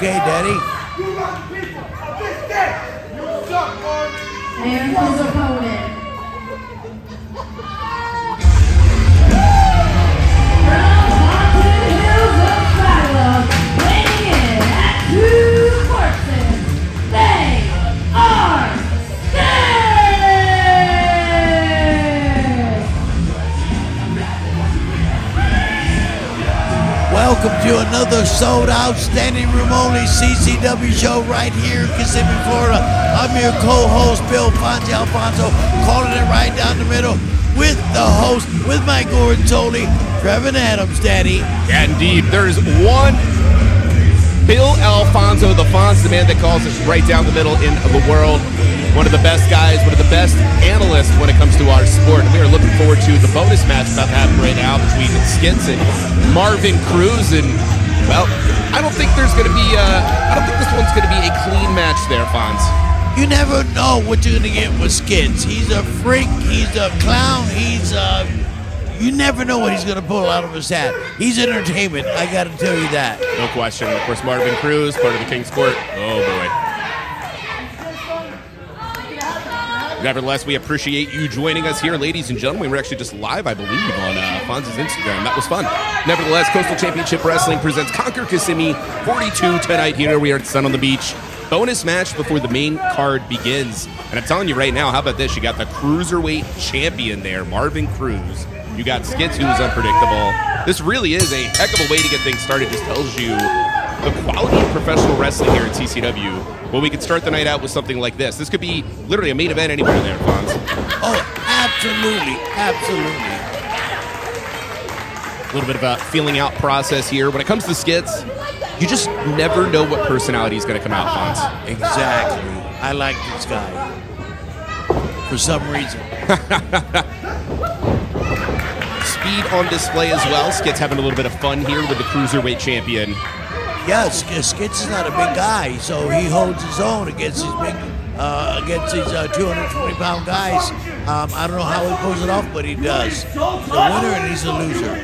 okay, Daddy? And his opponent. Welcome to another sold-out, standing-room-only CCW show right here in Kissimmee, Florida. I'm your co-host, Bill Fonzie Alfonso, calling it right down the middle with the host, with my Gordon Toley, Trevin Adams, Daddy. Yeah, indeed. There's one Bill Alfonso, the Fonz, the man that calls it right down the middle in the world. One of the best guys, one of the best analysts when it comes to our sport. And we are looking forward to the bonus match about to happen right now between Skitz and Marvin Cruz. And, well, I don't think there's going to be, I don't think this one's going to be a clean match there, Fonz. You never know what you're going to get with Skitz. He's a freak, he's a clown, you never know what he's going to pull out of his hat. He's entertainment, I got to tell you that. No question. Of course, Marvin Cruz, part of the King's Court. Oh, boy. Nevertheless, we appreciate you joining us here, ladies and gentlemen. We're actually just live, I believe, on Fonz's Instagram. That was fun. Nevertheless, Coastal Championship Wrestling presents Conquer Kissimmee 42 tonight here. We are at Sun on the Beach. Bonus match before the main card begins. And I'm telling you right now, how about this? You got the Cruiserweight champion there, Marvin Cruz. You got Skitz, who's unpredictable. This really is a heck of a way to get things started. Just tells you the quality of professional wrestling here at CCW. Well, we could start the night out with something like this. This could be literally a main event anywhere there, Fonz. Oh, absolutely, absolutely. A little bit of a feeling out process here. When it comes to Skitz, you just never know what personality is going to come out, Fonz. Exactly. I like this guy. For some reason. Speed on display as well. Skitz having a little bit of fun here with the Cruiserweight champion. Yes, Skitz is not a big guy, so he holds his own against these big, 220-pound guys. I don't know how he pulls it off, but he does. He's a winner and he's a loser.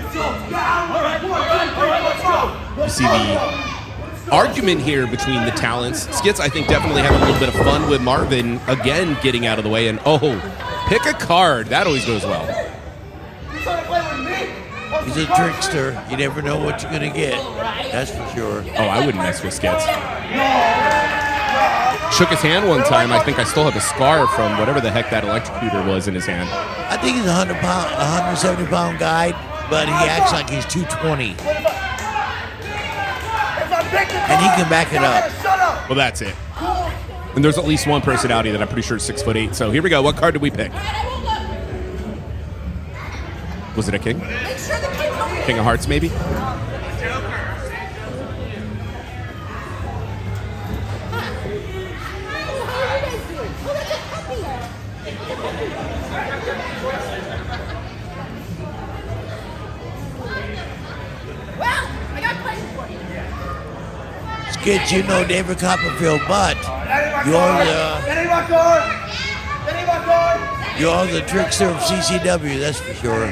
You see the argument here between the talents. Skitz, I think, definitely having a little bit of fun with Marvin, again, getting out of the way. And, oh, pick a card. That always goes well. He's a trickster. You never know what you're going to get. That's for sure. Oh, I wouldn't mess with Skitz. Shook his hand one time. I think I still have a scar from whatever the heck that electrocutor was in his hand. I think he's a 170-pound guy, but he acts like he's 220. And he can back it up. Well, that's it. And there's at least one personality that I'm pretty sure is 6'8". So here we go. What card did we pick? Was it a king? King of Hearts, maybe? Skitz, you know David Copperfield, but you're the trickster of CCW, that's for sure.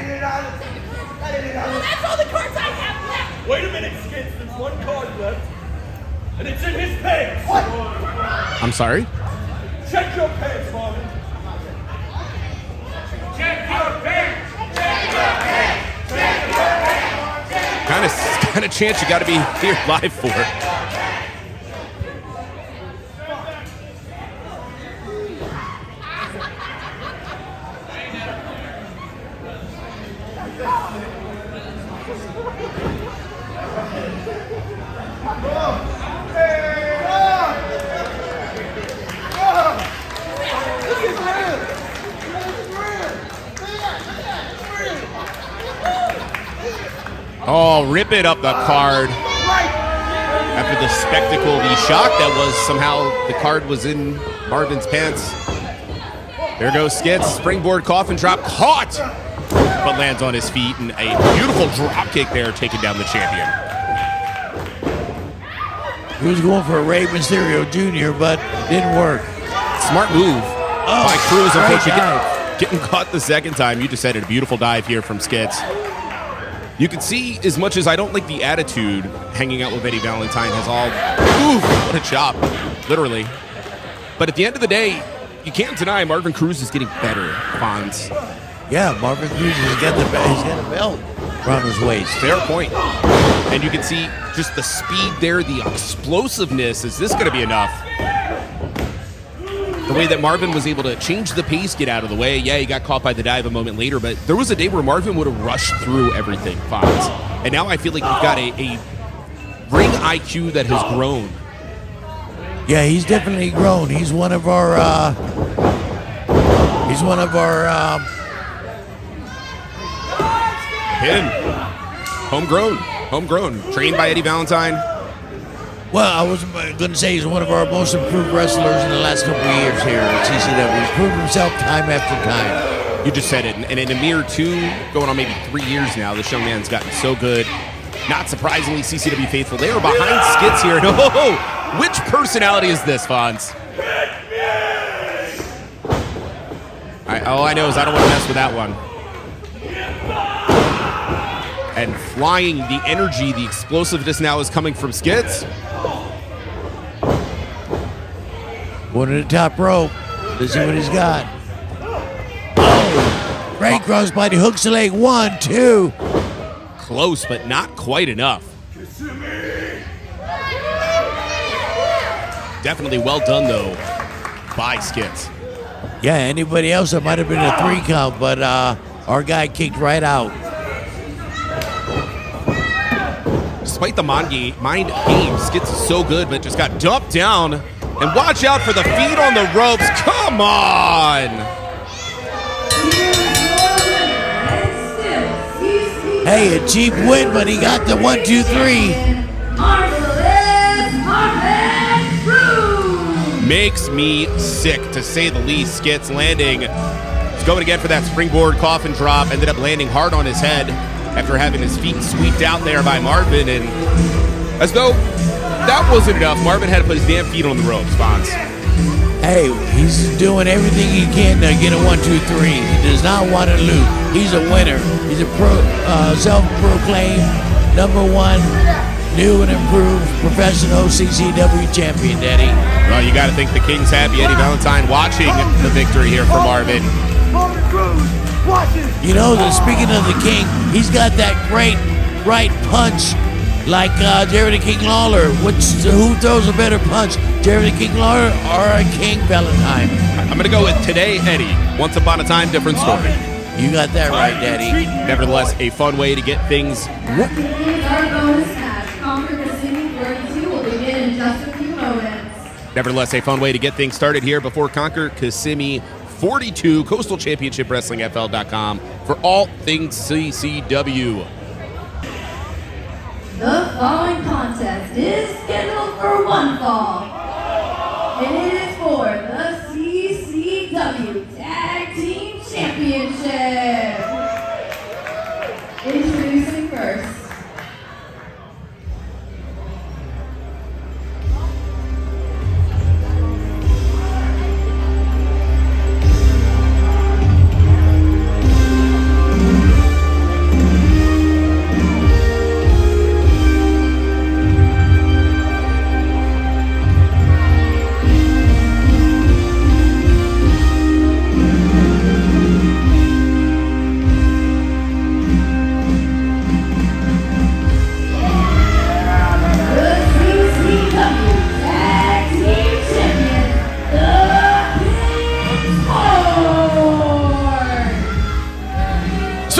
That's all the cards I have left. Wait a minute, Skitz. There's one card left, and it's in his pants. What? I'm sorry? Check your pants, Marvin. Check your pants. Check your pants. Check your pants. Kind of chance you got to be here live for. Oh, rip it up the card. After the spectacle, the shock that was somehow the card was in Marvin's pants. There goes Skitz, springboard coffin drop, caught, but lands on his feet, and a beautiful drop kick there, taking down the champion. He was going for a Rey Mysterio Jr., but didn't work. Smart move by Cruz. Unfortunately, dive. getting caught the second time. You just said it, a beautiful dive here from Skitz. You can see, as much as I don't like the attitude, hanging out with Eddie Valentine has all, oof, what a chop, literally. But at the end of the day, you can't deny Marvin Cruz is getting better, Fonz. Yeah, Marvin Cruz has got the belt. He's got a belt around his waist. Fair point. And you can see just the speed there, the explosiveness. Is this going to be enough? The way that Marvin was able to change the pace, get out of the way. Yeah, he got caught by the dive a moment later, but there was a day where Marvin would have rushed through everything, Fonz. And now I feel like you've got a ring IQ that has grown. Yeah, he's definitely grown. He's one of our. Hidden. Homegrown. Trained by Eddie Valentine. Well, I was going to say he's one of our most improved wrestlers in the last couple of years here at CCW. He's proven himself time after time. You just said it. And in a mere 2, going on maybe 3 years now, this young man's gotten so good. Not surprisingly, CCW faithful. They are behind Skitz here. Oh, which personality is this, Fonz? All I know is I don't want to mess with that one. And flying, the energy, the explosiveness now is coming from Skitz. One to the top rope. Let's see what he's got. Oh, great crossbody, hooks the leg. 1, 2. Close, but not quite enough. Definitely well done, though, by Skitz. Yeah, anybody else, that might have been a 3 count, but our guy kicked right out. Despite the mind game, Skitz is so good, but just got dumped down. And watch out for the feet on the ropes. Come on! Hey, a cheap win, but he got the 1, 2, 3. Makes me sick, to say the least. Skitz landing. He's going again for that springboard coffin drop. Ended up landing hard on his head after having his feet sweeped out there by Marvin. And as though that wasn't enough, Marvin had to put his damn feet on the ropes, Fonz. Hey, he's doing everything he can to get a 1, 2, 3. He does not want to lose. He's a winner. He's a self-proclaimed #1 new and improved professional CCW champion, Daddy. Well, you got to think the King's happy. Eddie Valentine watching the victory here for Marvin. You know, speaking of the King, he's got that great right punch like Jerry the King Lawler. Who throws a better punch, Jerry the King Lawler or King Valentine? I'm going to go with today, Eddie. Once upon a time, different story. You got that right, Daddy. Nevertheless, a fun way to get things. Our bonus match, Conquer Kissimmee 42, will begin in just a few moments. Nevertheless, a fun way to get things started here before Conquer Kissimmee 42, Coastal Championship WrestlingFL.com for all things CCW. The following contest is scheduled for one fall, and it is for the CCW Tag Team Championship. Introducing first.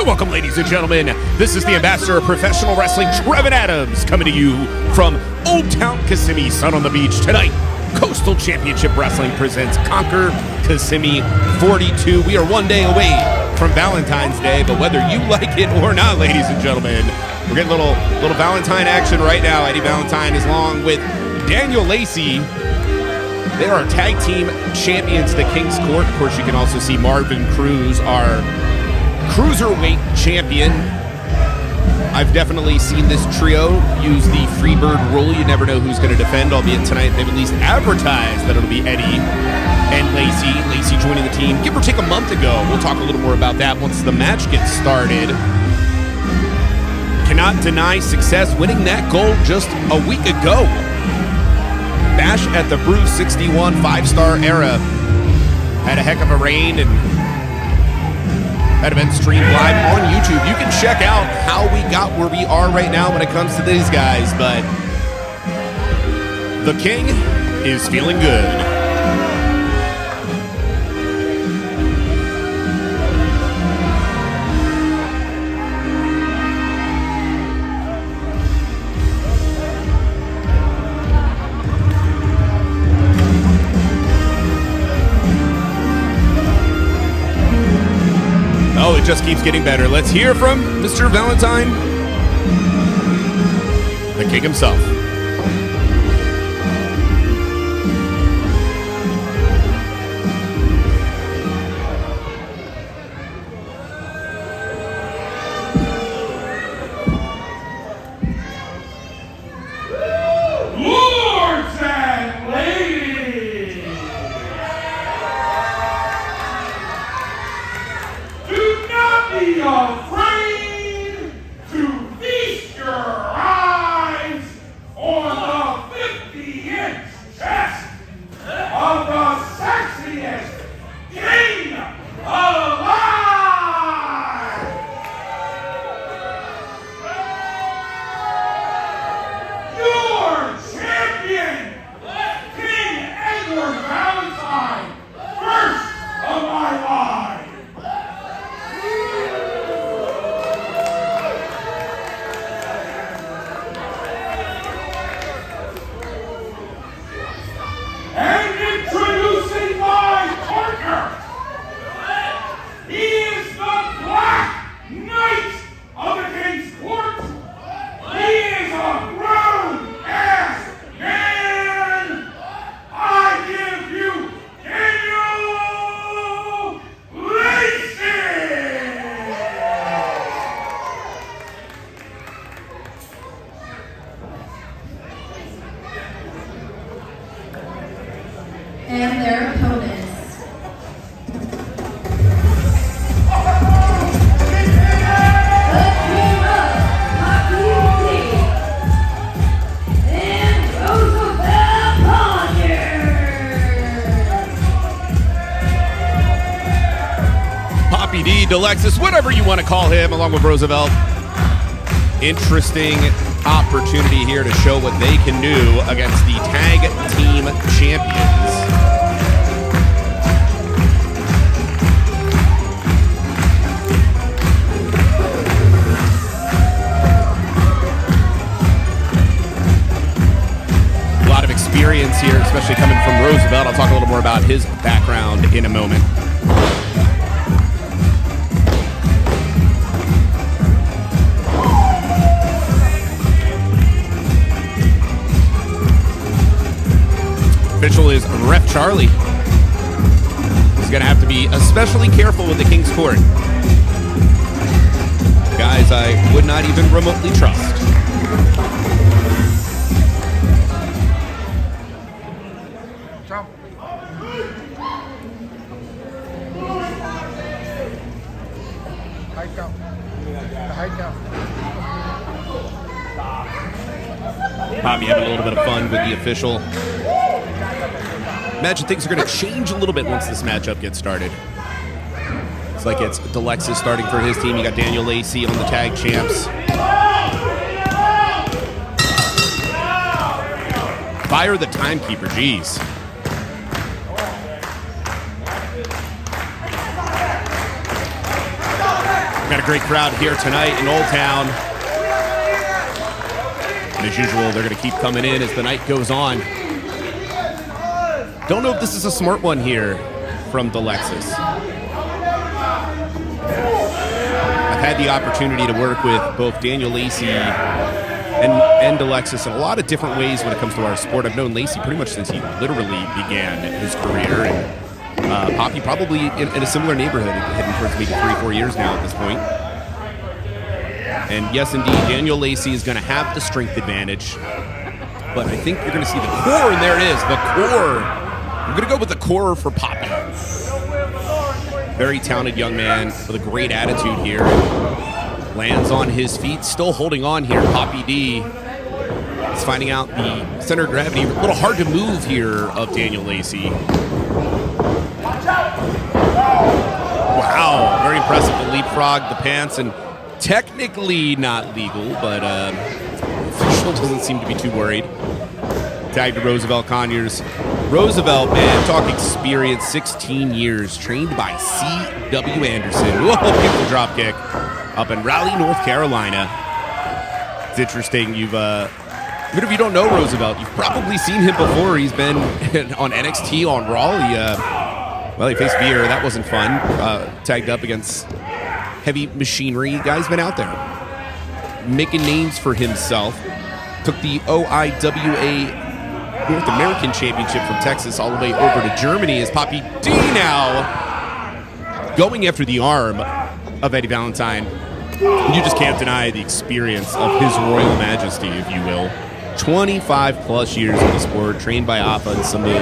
Welcome, ladies and gentlemen. This is the ambassador of professional wrestling, Trevin Adams, coming to you from Old Town Kissimmee, sun on the beach. Tonight, Coastal Championship Wrestling presents Conquer Kissimmee 42. We are one day away from Valentine's Day, but whether you like it or not, ladies and gentlemen, we're getting a little Valentine action right now. Eddie Valentine is along with Daniel Lacey. They are tag team champions at the King's Court. Of course, you can also see Marvin Cruz, our Cruiserweight champion. I've definitely seen this trio use the Freebird rule. You never know who's going to defend, albeit tonight they've at least advertised that it'll be Eddie and Lacey. Lacey joining the team, give or take a month ago. We'll talk a little more about that once the match gets started. cannot deny success, winning that gold just a week ago. Bash at the Bruce 61 5-star era had a heck of a reign, and that event streamed live on YouTube. You can check out how we got where we are right now when it comes to these guys, but the King is feeling good. Oh, it just keeps getting better. Let's hear from Mr. Valentine, the King himself. Lords and ladies, do not be afraid to feast your eyes on the 50-inch chest of the sexiest king alive! Your champion, King Edward Valentine, first of my line. And introducing my partner, he is the Black Knight of the King's Court. He is a grown-ass man. I give you Daniel Lacey. And their opponents. The Roma, Papi, and Roosevelt Conyers. Papi D, Delexis, whatever you want to call him, along with Roosevelt. Interesting opportunity here to show what they can do against the Tag Team Champions. A lot of experience here, especially coming from Roosevelt. I'll talk a little more about his background in a moment. Official is Ref Charlie. He's going to have to be especially careful with the King's Court. Guys I would not even remotely trust. Papi having a little bit of fun with the official. Imagine things are going to change a little bit once this matchup gets started. It's like it's Delexis starting for his team. You got Daniel Lacey on the tag champs. Fire the timekeeper, jeez. Got a great crowd here tonight in Old Town. And as usual, they're going to keep coming in as the night goes on. Don't know if this is a smart one here from Delexis. I've had the opportunity to work with both Daniel Lacey and Delexis in a lot of different ways when it comes to our sport. I've known Lacey pretty much since he literally began his career, and Papi probably in a similar neighborhood, heading towards maybe 3-4 years now at this point. And yes, indeed, Daniel Lacey is going to have the strength advantage, but I think you're going to see the core, and there it is, the core. I'm going to go with the core for Papi. Very talented young man with a great attitude here. Lands on his feet, still holding on here. Papi D is finding out the center of gravity. A little hard to move here of Daniel Lacey. Wow, very impressive to leapfrog the pants, and technically not legal, but official doesn't seem to be too worried. Tag to Roosevelt Conyers. Roosevelt, man, talk experience, 16 years, trained by C.W. Anderson. Whoa, beautiful drop kick up in Raleigh, North Carolina. It's interesting, even if you don't know Roosevelt, you've probably seen him before. He's been on NXT, on Raw. He faced Veer. That wasn't fun. Tagged up against Heavy Machinery. Guy's been out there making names for himself. Took the OIWA North American Championship from Texas all the way over to Germany as Papi D now going after the arm of Eddie Valentine. You just can't deny the experience of his Royal Majesty, if you will. 25 plus years in the sport, trained by Appa and Samu.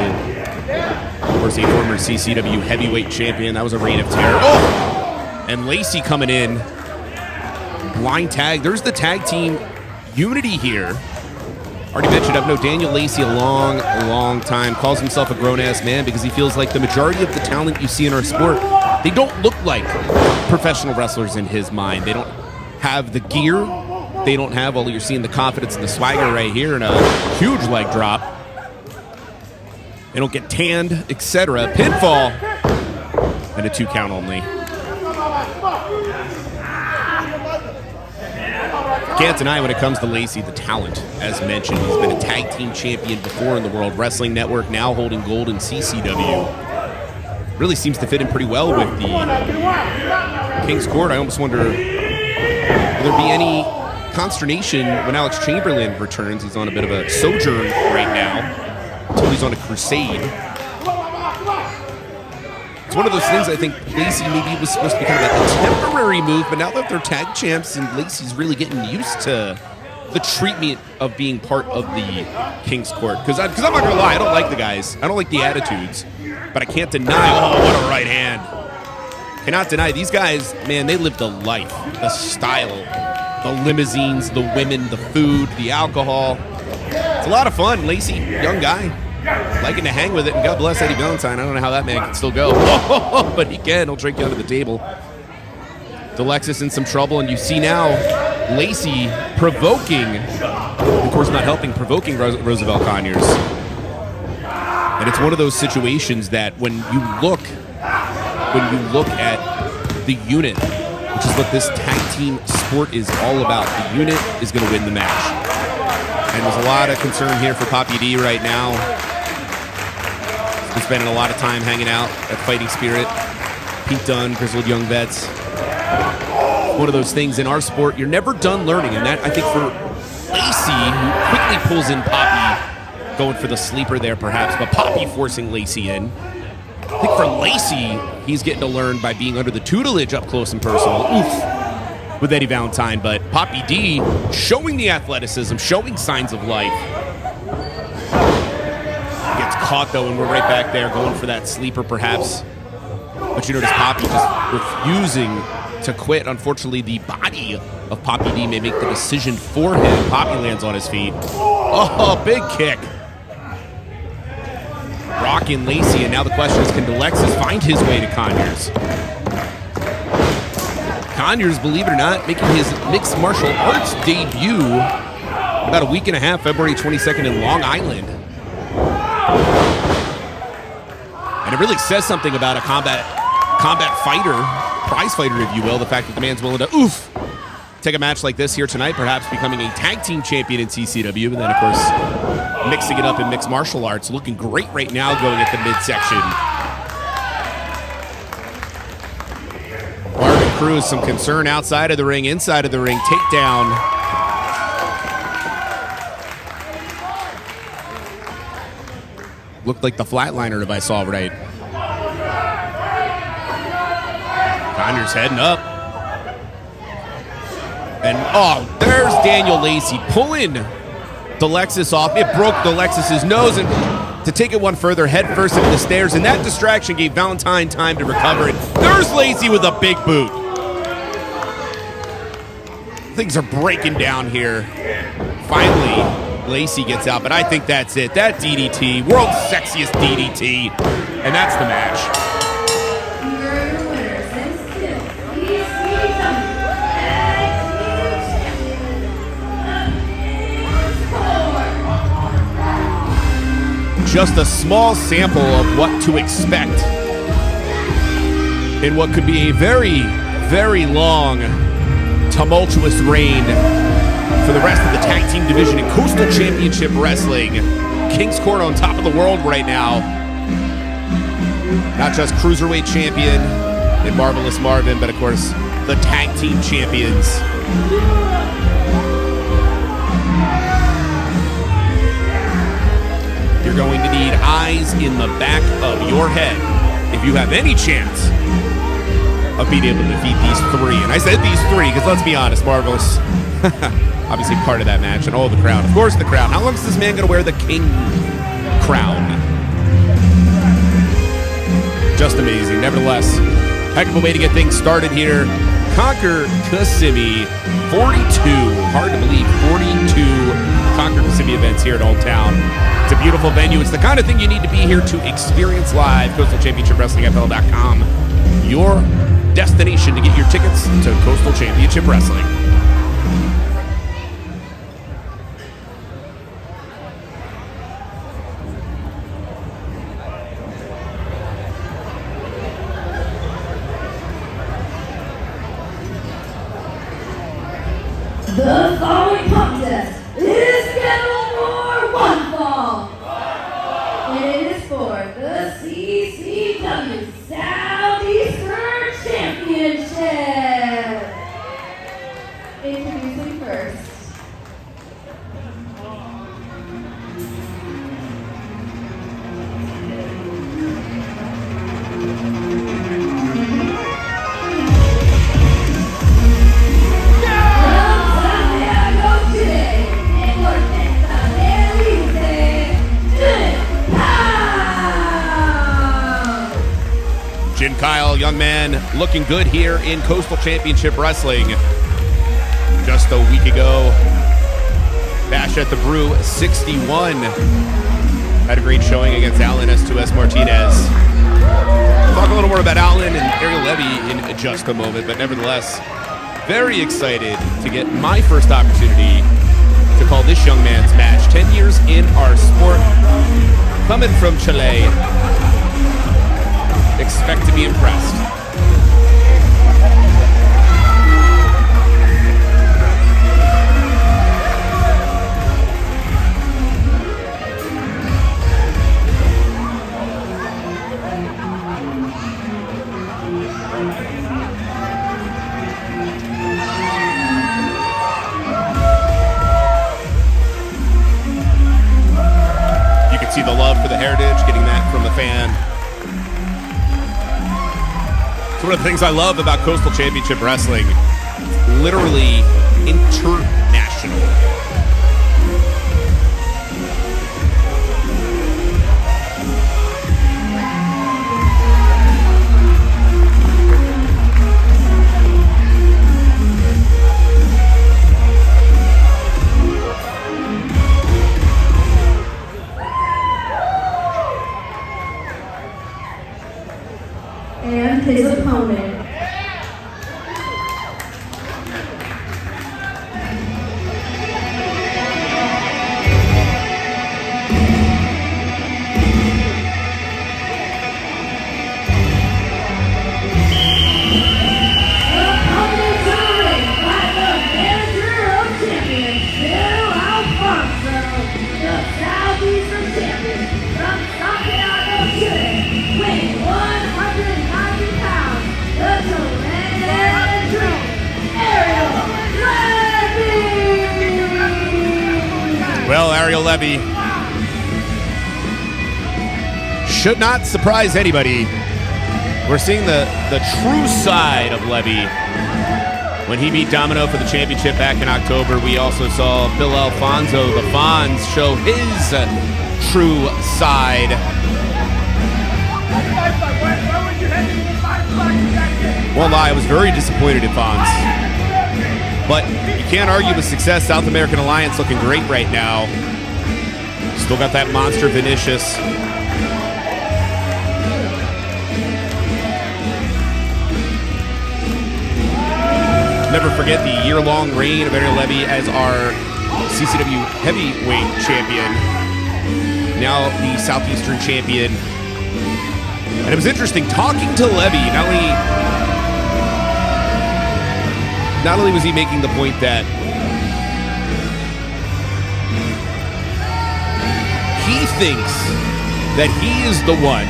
Of course, a former CCW heavyweight champion. That was a reign of terror. Oh! And Lacey coming in. Blind tag. There's the tag team unity here. Already mentioned, I've known Daniel Lacey a long time. Calls himself a grown-ass man because he feels like the majority of the talent you see in our sport, they don't look like professional wrestlers in his mind. They don't have the gear. They don't have, well, you're seeing the confidence and the swagger right here and a huge leg drop. They don't get tanned, etc. Pinfall and a 2 count only. Can't deny when it comes to Lacey, the talent, as mentioned. He's been a tag team champion before in the World Wrestling Network, now holding gold in CCW. Really seems to fit in pretty well with the King's Court. I almost wonder, will there be any consternation when Alex Chamberlain returns? He's on a bit of a sojourn right now until he's on a crusade. It's one of those things I think Lacey maybe was supposed to be kind of a temporary move, but now that they're tag champs and Lacey's really getting used to the treatment of being part of the King's Court. Because I'm not going to lie, I don't like the guys. I don't like the attitudes. But I can't deny, oh, what a right hand. Cannot deny, these guys, man, they live the life, the style, the limousines, the women, the food, the alcohol. It's a lot of fun. Lacey, young guy, liking to hang with it, and God bless Eddie Valentine. I don't know how that man can still go, but he can. He'll drink you under the table. Delexis in some trouble, and you see now Lacey provoking, of course not helping, provoking Roosevelt Conyers. And it's one of those situations that when you look at the unit, which is what this tag team sport is all about, the unit is going to win the match. And there's a lot of concern here for Papi D right now. He's been spending a lot of time hanging out at Fighting Spirit. Pete Dunne, Grizzled Young Vets. One of those things in our sport, you're never done learning. And that, I think, for Lacey, who quickly pulls in Papi, going for the sleeper there perhaps, but Papi forcing Lacey in. I think for Lacey, he's getting to learn by being under the tutelage up close and personal. Oof. With Eddie Valentine, but Papi D showing the athleticism, showing signs of life. Gets caught though, and we're right back there going for that sleeper perhaps. But you notice Papi just refusing to quit. Unfortunately, the body of Papi D may make the decision for him. Papi lands on his feet. Oh, big kick. Rocking Lacey, and now the question is, can Delexis find his way to Conyers? Conyers, believe it or not, making his mixed martial arts debut about a week and a half, February 22nd in Long Island. And it really says something about a combat fighter, prize fighter, if you will, the fact that the man's willing to, take a match like this here tonight, perhaps becoming a tag team champion in CCW, and then, of course, mixing it up in mixed martial arts. Looking great right now going at the midsection. Marvin Cruz, some concern outside of the ring, inside of the ring, takedown. Looked like the flatliner if I saw right. Conyers heading up. And, there's Daniel Lacey pulling Delexis off. It broke Delexis' nose, and to take it one further, head first into the stairs, and that distraction gave Valentine time to recover it. There's Lacey with a big boot. Things are breaking down here. Finally, Lacey gets out, but I think that's it. That DDT, world's sexiest DDT, and that's the match. Here are your winners and still CCW Tag Team Champions. Just a small sample of what to expect in what could be a very, very long, tumultuous reign for the rest of the tag team division in Coastal Championship Wrestling. King's Court on top of the world right now. Not just Cruiserweight Champion and Marvelous Marvin, but of course, the tag team champions. You're going to need eyes in the back of your head if you have any chance of being able to defeat these three. And I said these three because let's be honest, Marvelous, obviously part of that match, and the crown. Of course, the crown. How long is this man going to wear the king crown? Just amazing. Nevertheless, heck of a way to get things started here. Conquer Kissimmee 42. Hard to believe, 42 Conquer Kissimmee events here at Old Town. It's a beautiful venue. It's the kind of thing you need to be here to experience live. Coastal Championship Wrestling.fl.com. Your destination to get your tickets to Coastal Championship Wrestling. The following contest is scheduled for one fall. And it is for the CCW Southeastern Championship. Introducing first. Jin Kyle, young man, looking good here in Coastal Championship Wrestling. Just a week ago, Bash at the Brew 61 had a great showing against Alan S2S Martinez. We'll talk a little more about Alan and Ariel Levy in just a moment, but nevertheless, very excited to get my first opportunity to call this young man's match. 10 years in our sport, coming from Chile. Expect to be impressed. You can see the love for the heritage, getting that from the fan. One of the things I love about Coastal Championship Wrestling, literally international. And his opponent. The Southeastern Champion from Santiago, Chile, weighing 190 pounds, the Trevin Ariel Levy. Well, Ariel Levy should not surprise anybody. We're seeing the true side of Levy. When he beat Domino for the championship back in October, we also saw Bill Alfonso, the Fonz, show his true side. Won't lie, I was very disappointed in Fonz. But you can't argue with success. South American Alliance looking great right now. Still got that monster Vinicius. Never forget the year-long reign of Ariel Levy as our CCW Heavyweight Champion. Now the Southeastern Champion. And it was interesting talking to Levy. Not only was he making the point that he thinks that he is the one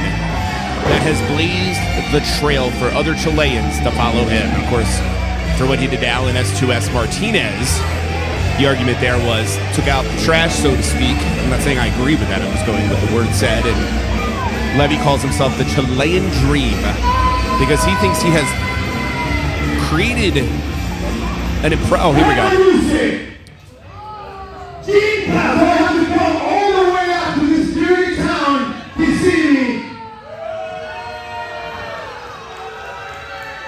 that has blazed the trail for other Chileans to follow him. Of course, for what he did to Alan S2S Martinez, the argument there was took out the trash, so to speak. I'm not saying I agree with that. I'm just going with the word said. And Levy calls himself the Chilean Dream because he thinks he has created an oh, here we go. I have to come all the way out to this dirty town, Kissimmee,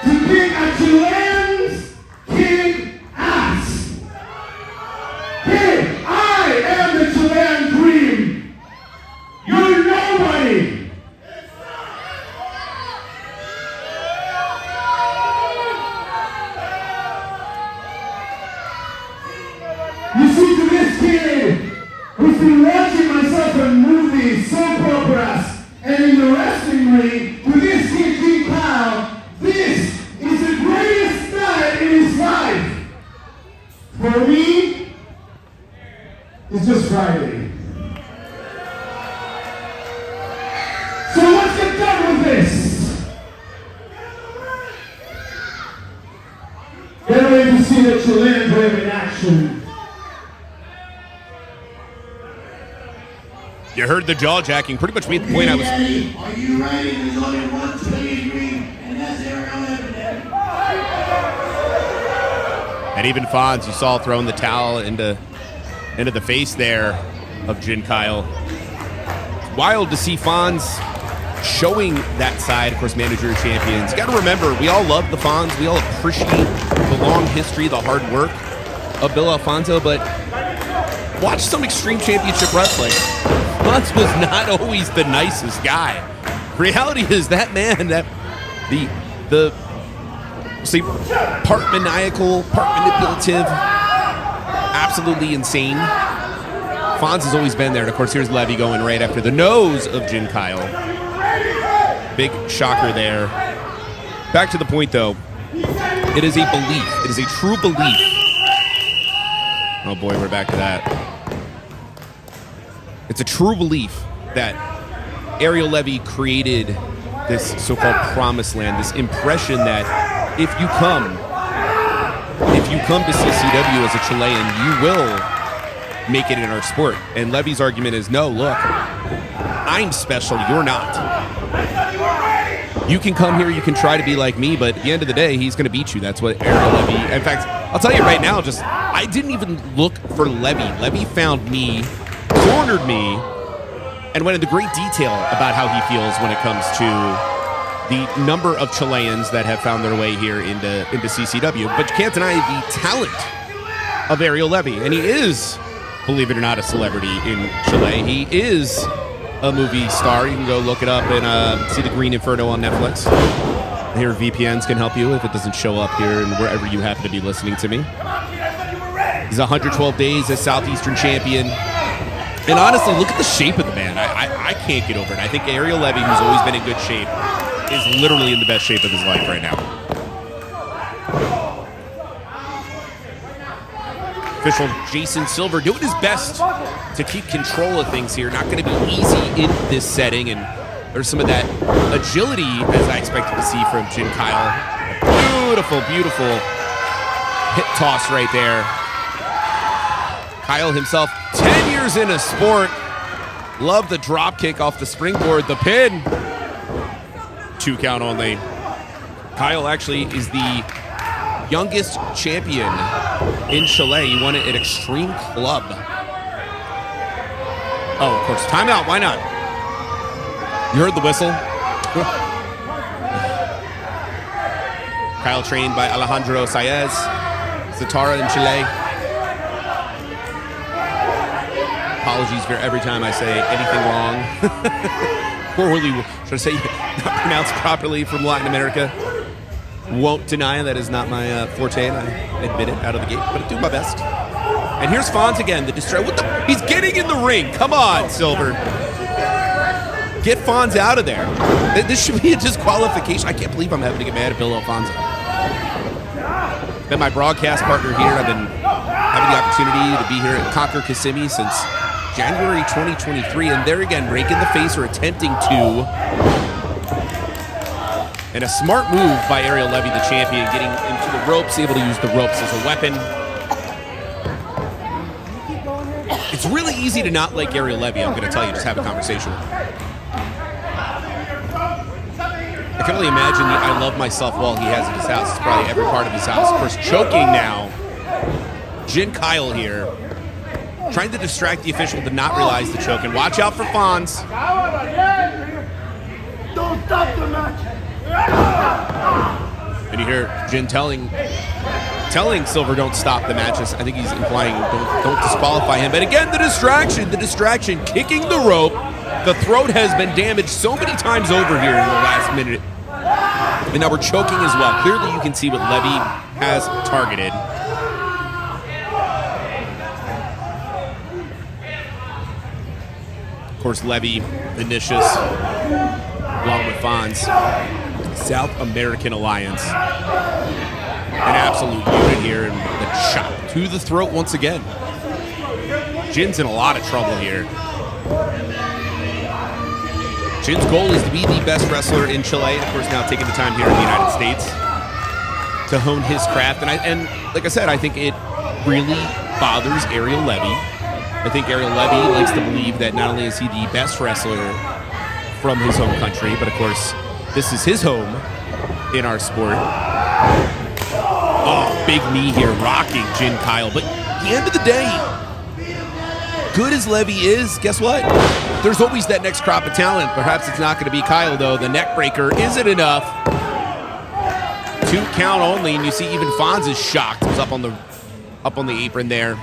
to kick a Chilean's kid ass. Hey, I am the Chilean Dream. You're nobody. You see, to this kid who's been watching myself in movies, soap operas, and in the wrestling ring, to this kid, King Kyle, this is the greatest night in his life. For me, it's just Friday. So let's get done with this. Get ready to see the Chilean Dream in action. You heard the jaw jacking. Pretty much made the point I was. Are you ready? There's only one Chilean Dream, and that's Ariel Levy. And even Fonz, you saw throwing the towel into the face there of Jin Kyle. It's wild to see Fonz showing that side. Of course, manager of champions. Got to remember, we all love the Fonz. We all appreciate the long history, the hard work of Bill Alfonso, but watch some Extreme Championship wrestling. Fonz was not always the nicest guy. Reality is that man, that the see, part maniacal, part manipulative, absolutely insane. Fonz has always been there. And of course, here's Levy going right after the nose of Jin Kyle. Big shocker there. Back to the point, though. It is a belief. It is a true belief. Oh boy, we're back to that. It's a true belief that Ariel Levy created this so-called promised land, this impression that if you come to CCW as a Chilean, you will make it in our sport. And Levy's argument is, no, look, I'm special, you're not. You can come here, you can try to be like me, but at the end of the day, he's going to beat you. That's what Ariel Levy... In fact, I'll tell you right now, I didn't even look for Levy. Levy found me, cornered me, and went into great detail about how he feels when it comes to the number of Chileans that have found their way here into CCW. But you can't deny the talent of Ariel Levy. And he is, believe it or not, a celebrity in Chile. He is a movie star. You can go look it up and see The Green Inferno on Netflix. Here, VPNs can help you if it doesn't show up here and wherever you happen to be listening to me. He's 112 days as Southeastern Champion. And honestly, look at the shape of the man. I can't get over it. I think Ariel Levy, who's always been in good shape, is literally in the best shape of his life right now. Official Jason Silver doing his best to keep control of things here. Not going to be easy in this setting, and there's some of that agility as I expected to see from Jin Kyle. Beautiful, beautiful hip toss right there. Kyle himself, 10 years in a sport. Love the drop kick off the springboard, the pin. 2 count only. Kyle actually is the youngest champion in Chile. He won it at Extreme Club. Oh, of course, timeout, why not? You heard the whistle? Kyle trained by Alejandro Saez. Zatara in Chile. Apologies for every time I say anything wrong. Poorly, should I say, not pronounced properly from Latin America. Won't deny that is not my forte, and I admit it out of the gate, but I do my best. And here's Fonz again, the distract. What the? He's getting in the ring. Come on, Silver. Get Fonz out of there. This should be a disqualification. I can't believe I'm having to get mad at Bill Alfonso. Been my broadcast partner here. I've been having the opportunity to be here at Conquer Kissimmee since January 2023, and there again, raking the face or attempting to. And a smart move by Ariel Levy, the champion, getting into the ropes, able to use the ropes as a weapon. It's really easy to not like Ariel Levy, I'm going to tell you, just have a conversation with him. I can only imagine the I love myself wall he has at his house. It's probably every part of his house. Of course, choking now. Jin Kyle here, trying to distract the official to not realize the choke. And watch out for Fonz. Don't stop the match. And you hear Jin telling Silver don't stop the matches. I think he's implying don't disqualify him. But again, the distraction, kicking the rope. The throat has been damaged so many times over here in the last minute. And now we're choking as well. Clearly you can see what Levy has targeted. Of course, Levy, Vinicius, along with Fonz. South American Alliance. An absolute unit here, and the chop to the throat once again. Jin's in a lot of trouble here. Jin's goal is to be the best wrestler in Chile, and of course now taking the time here in the United States to hone his craft. And like I said, I think it really bothers Ariel Levy. I think Ariel Levy likes to believe that not only is he the best wrestler from his home country, but of course this is his home in our sport. Oh, big knee here, rocking Jin Kyle. But at the end of the day, good as Levy is, guess what? There's always that next crop of talent. Perhaps it's not going to be Kyle, though. The neck breaker isn't enough. 2 count only, and you see even Fonz is shocked. He's up on the apron there.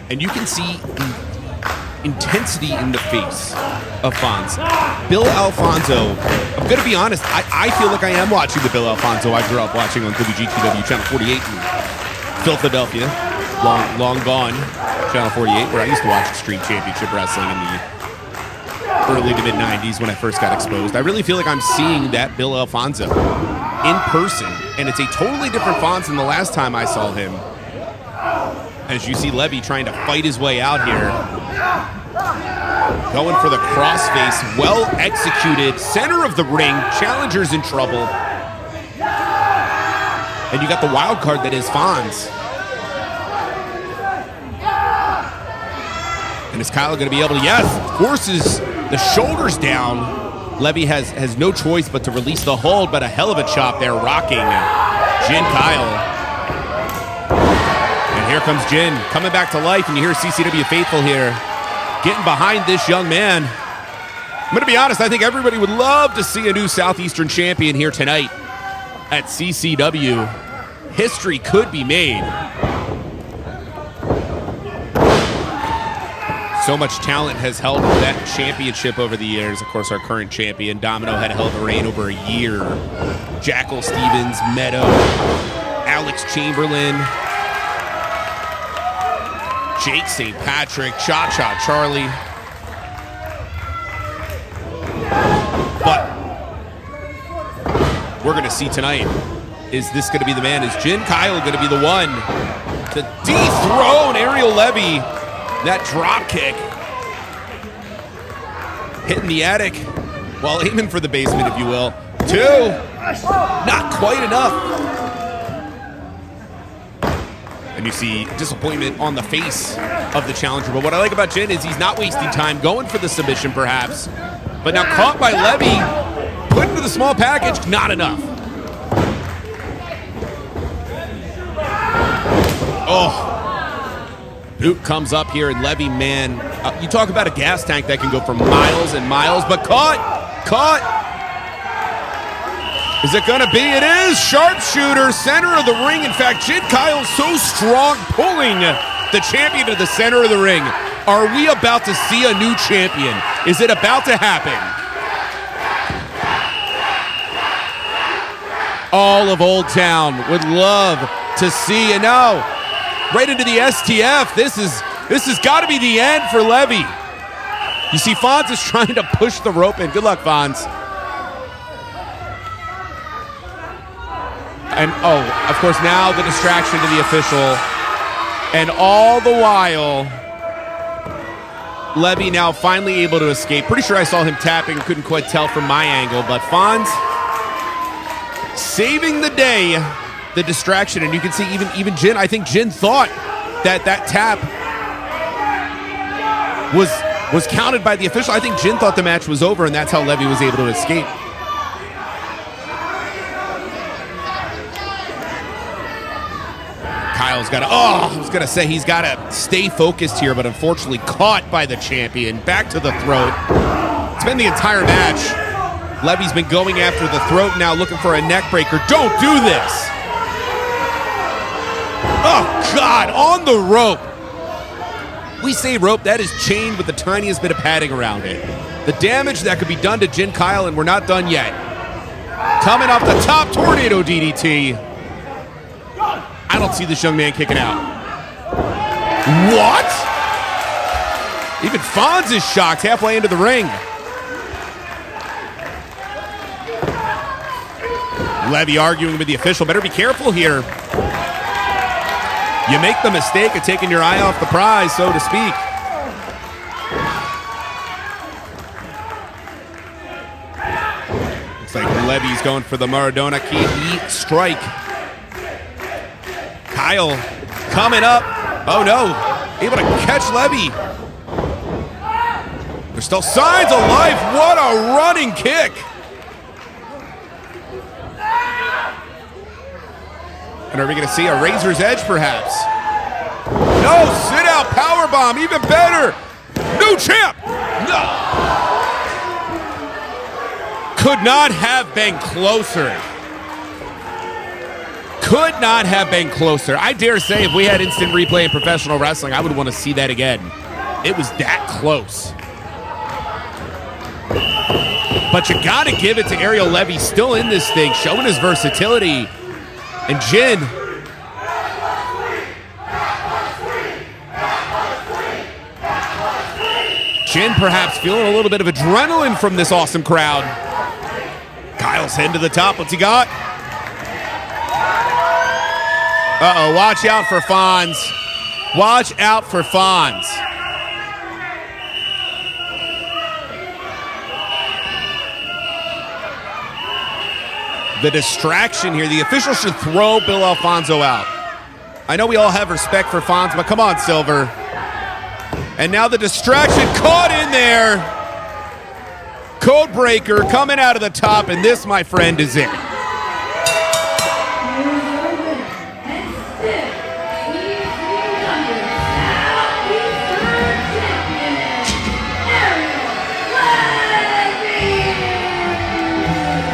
And you can see intensity in the face of Fonz. Bill Alfonso, I'm going to be honest, I feel like I am watching the Bill Alfonso I grew up watching on WGTW Channel 48 in Philadelphia, long gone, Channel 48, where I used to watch Extreme Championship Wrestling in the early to mid-90s when I first got exposed. I really feel like I'm seeing that Bill Alfonso in person, and it's a totally different Fonz than the last time I saw him. As you see Levy trying to fight his way out here. Going for the crossface, well executed, center of the ring, challenger's in trouble. And you got the wild card that is Fonz. And is Kyle going to be able to, yes, forces the shoulders down. Levy has no choice but to release the hold, but a hell of a chop there, rocking Jin Kyle. And here comes Jin, coming back to life, and you hear CCW Faithful here, getting behind this young man. I'm going to be honest, I think everybody would love to see a new Southeastern champion here tonight at CCW. History could be made. So much talent has held that championship over the years. Of course, our current champion, Domino, had a hell of a reign over a year. Jackal, Stevens, Meadow, Alex Chamberlain, Jake St. Patrick, Cha-Cha Charlie. But we're going to see tonight, is this going to be the man? Is Jin Kyle going to be the one to dethrone Ariel Levy? That drop kick. Hitting the attic while aiming for the basement, if you will. 2. Not quite enough. And you see disappointment on the face of the challenger. But what I like about Jin is he's not wasting time, going for the submission perhaps. But now caught by Levy, put into the small package, not enough. Oh. Boot comes up here, and Levy, man, you talk about a gas tank that can go for miles and miles, but caught. Is it gonna be? It is! Sharpshooter, center of the ring. In fact, Jin Kyle's so strong, pulling the champion to the center of the ring. Are we about to see a new champion? Is it about to happen? All of Old Town would love to see, and now right into the STF. This has got to be the end for Levy. You see, Fonz is trying to push the rope in. Good luck, Fonz. And, oh, of course, now the distraction to the official. And all the while, Levy now finally able to escape. Pretty sure I saw him tapping. Couldn't quite tell from my angle. But Fonz saving the day, the distraction. And you can see even Jin, I think Jin thought that tap was counted by the official. I think Jin thought the match was over, and that's how Levy was able to escape. Kyle's got to, I was going to say he's got to stay focused here, but unfortunately caught by the champion. Back to the throat. It's been the entire match. Levy's been going after the throat now, looking for a neck breaker. Don't do this. Oh, God, on the rope. We say rope, that is chain with the tiniest bit of padding around it. The damage that could be done to Jin Kyle, and we're not done yet. Coming off the top, tornado DDT. I don't see this young man kicking out. What? Even Fonz is shocked halfway into the ring. Levy arguing with the official. Better be careful here. You make the mistake of taking your eye off the prize, so to speak. Looks like Levy's going for the Maradona key strike. Kyle coming up. Oh no, able to catch Levy. There's still signs of life. What a running kick. And are we going to see a razor's edge perhaps? No, sit out powerbomb, even better. New champ. No. Could not have been closer. Could not have been closer. I dare say if we had instant replay in professional wrestling, I would want to see that again. It was that close. But you got to give it to Ariel Levy, still in this thing, showing his versatility. And Jin. Jin perhaps feeling a little bit of adrenaline from this awesome crowd. Kyle's heading to the top. What's he got? Uh-oh, watch out for Fonz. Watch out for Fonz. The distraction here. The officials should throw Bill Alfonso out. I know we all have respect for Fonz, but come on, Silver. And now the distraction caught in there. Code breaker coming out of the top, and this, my friend, is it.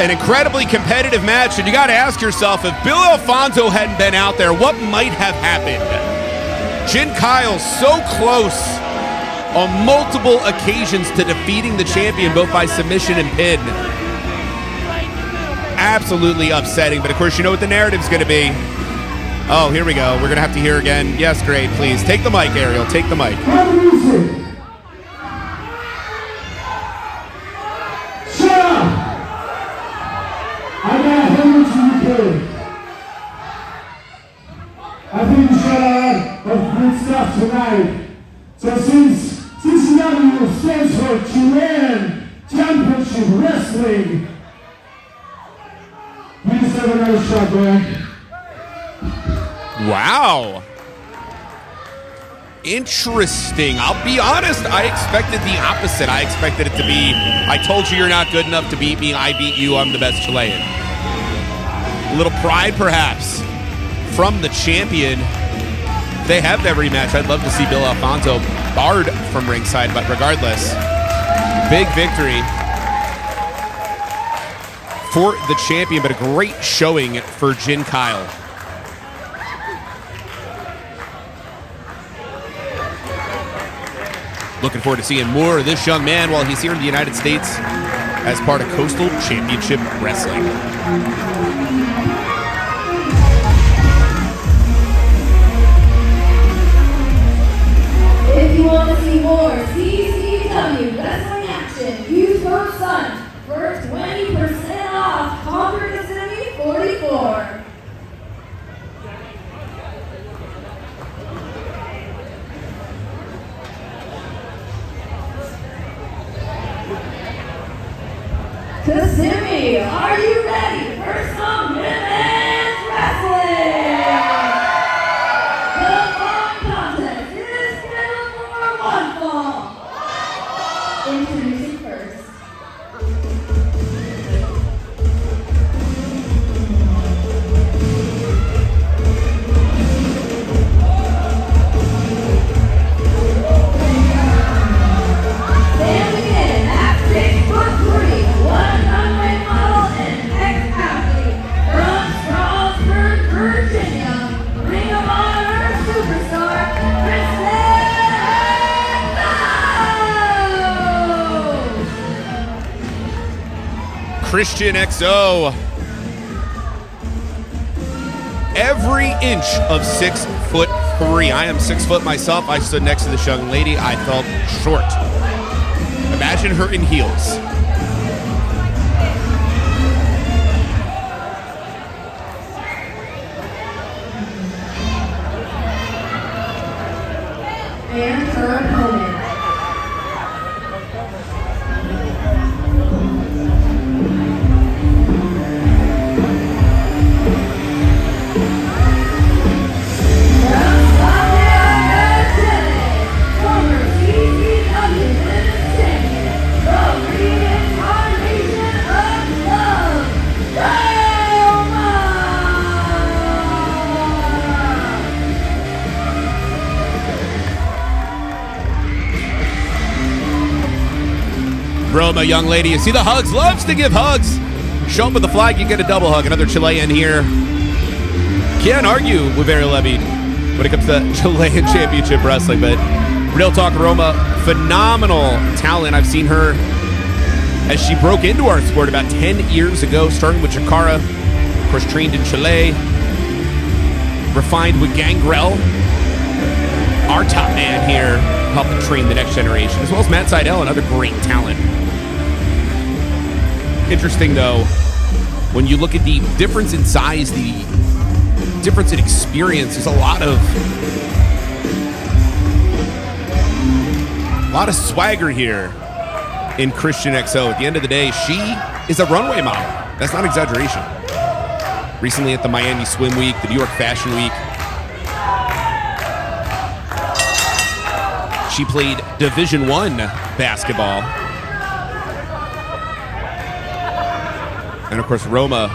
An incredibly competitive match, and you got to ask yourself, if Bill Alfonso hadn't been out there, what might have happened? Jin Kyle so close on multiple occasions to defeating the champion, both by submission and pin. Absolutely upsetting, but of course you know what the narrative's going to be. Oh, here we go. We're going to have to hear again. Yes, great, please. Take the mic, Ariel. Take the mic. I think we showed a lot of good stuff tonight. So since CCW stands for Chilean Championship Wrestling, we just have another shot, man. Wow. Interesting. I'll be honest, I expected the opposite. I expected it to be, I told you you're not good enough to beat me, I beat you, I'm the best Chilean. A little pride, perhaps, from the champion. They have that rematch. I'd love to see Bill Alfonso barred from ringside, but regardless, big victory for the champion, but a great showing for Jin Kyle. Looking forward to seeing more of this young man while he's here in the United States as part of Coastal Championship Wrestling. If you want to see more CCW wrestling action, use code SUN for 20% off Conquer Kissimmee 44. Kissimmee, are you ready for some women's wrestling? The following contest is scheduled for one fall. Introducing first. Standing in at 6'3", one runway model and ex-athlete from Strasburg, Virginia, Ring of Honor superstar, Christyan XO. Every inch of 6'3". I am 6 foot myself. I stood next to this young lady. I felt short. Imagine her in heels. and her opponent. Roma, young lady, you see the hugs, loves to give hugs. Show up with the flag, you get a double hug. Another Chilean here. Can't argue with Ariel Levy when it comes to Chilean Championship Wrestling, but real talk, Roma, phenomenal talent. I've seen her as she broke into our sport about 10 years ago, starting with Jackal, of course trained in Chile, refined with Gangrel. Our top man here helped train the next generation, as well as Matt Seidel, another great talent. Interesting, though, when you look at the difference in size, the difference in experience, there's a lot of swagger here in Christyan XO. At the end of the day, she is a runway model. That's not exaggeration. Recently at the Miami Swim Week, the New York Fashion Week, she played Division I basketball. And of course, Roma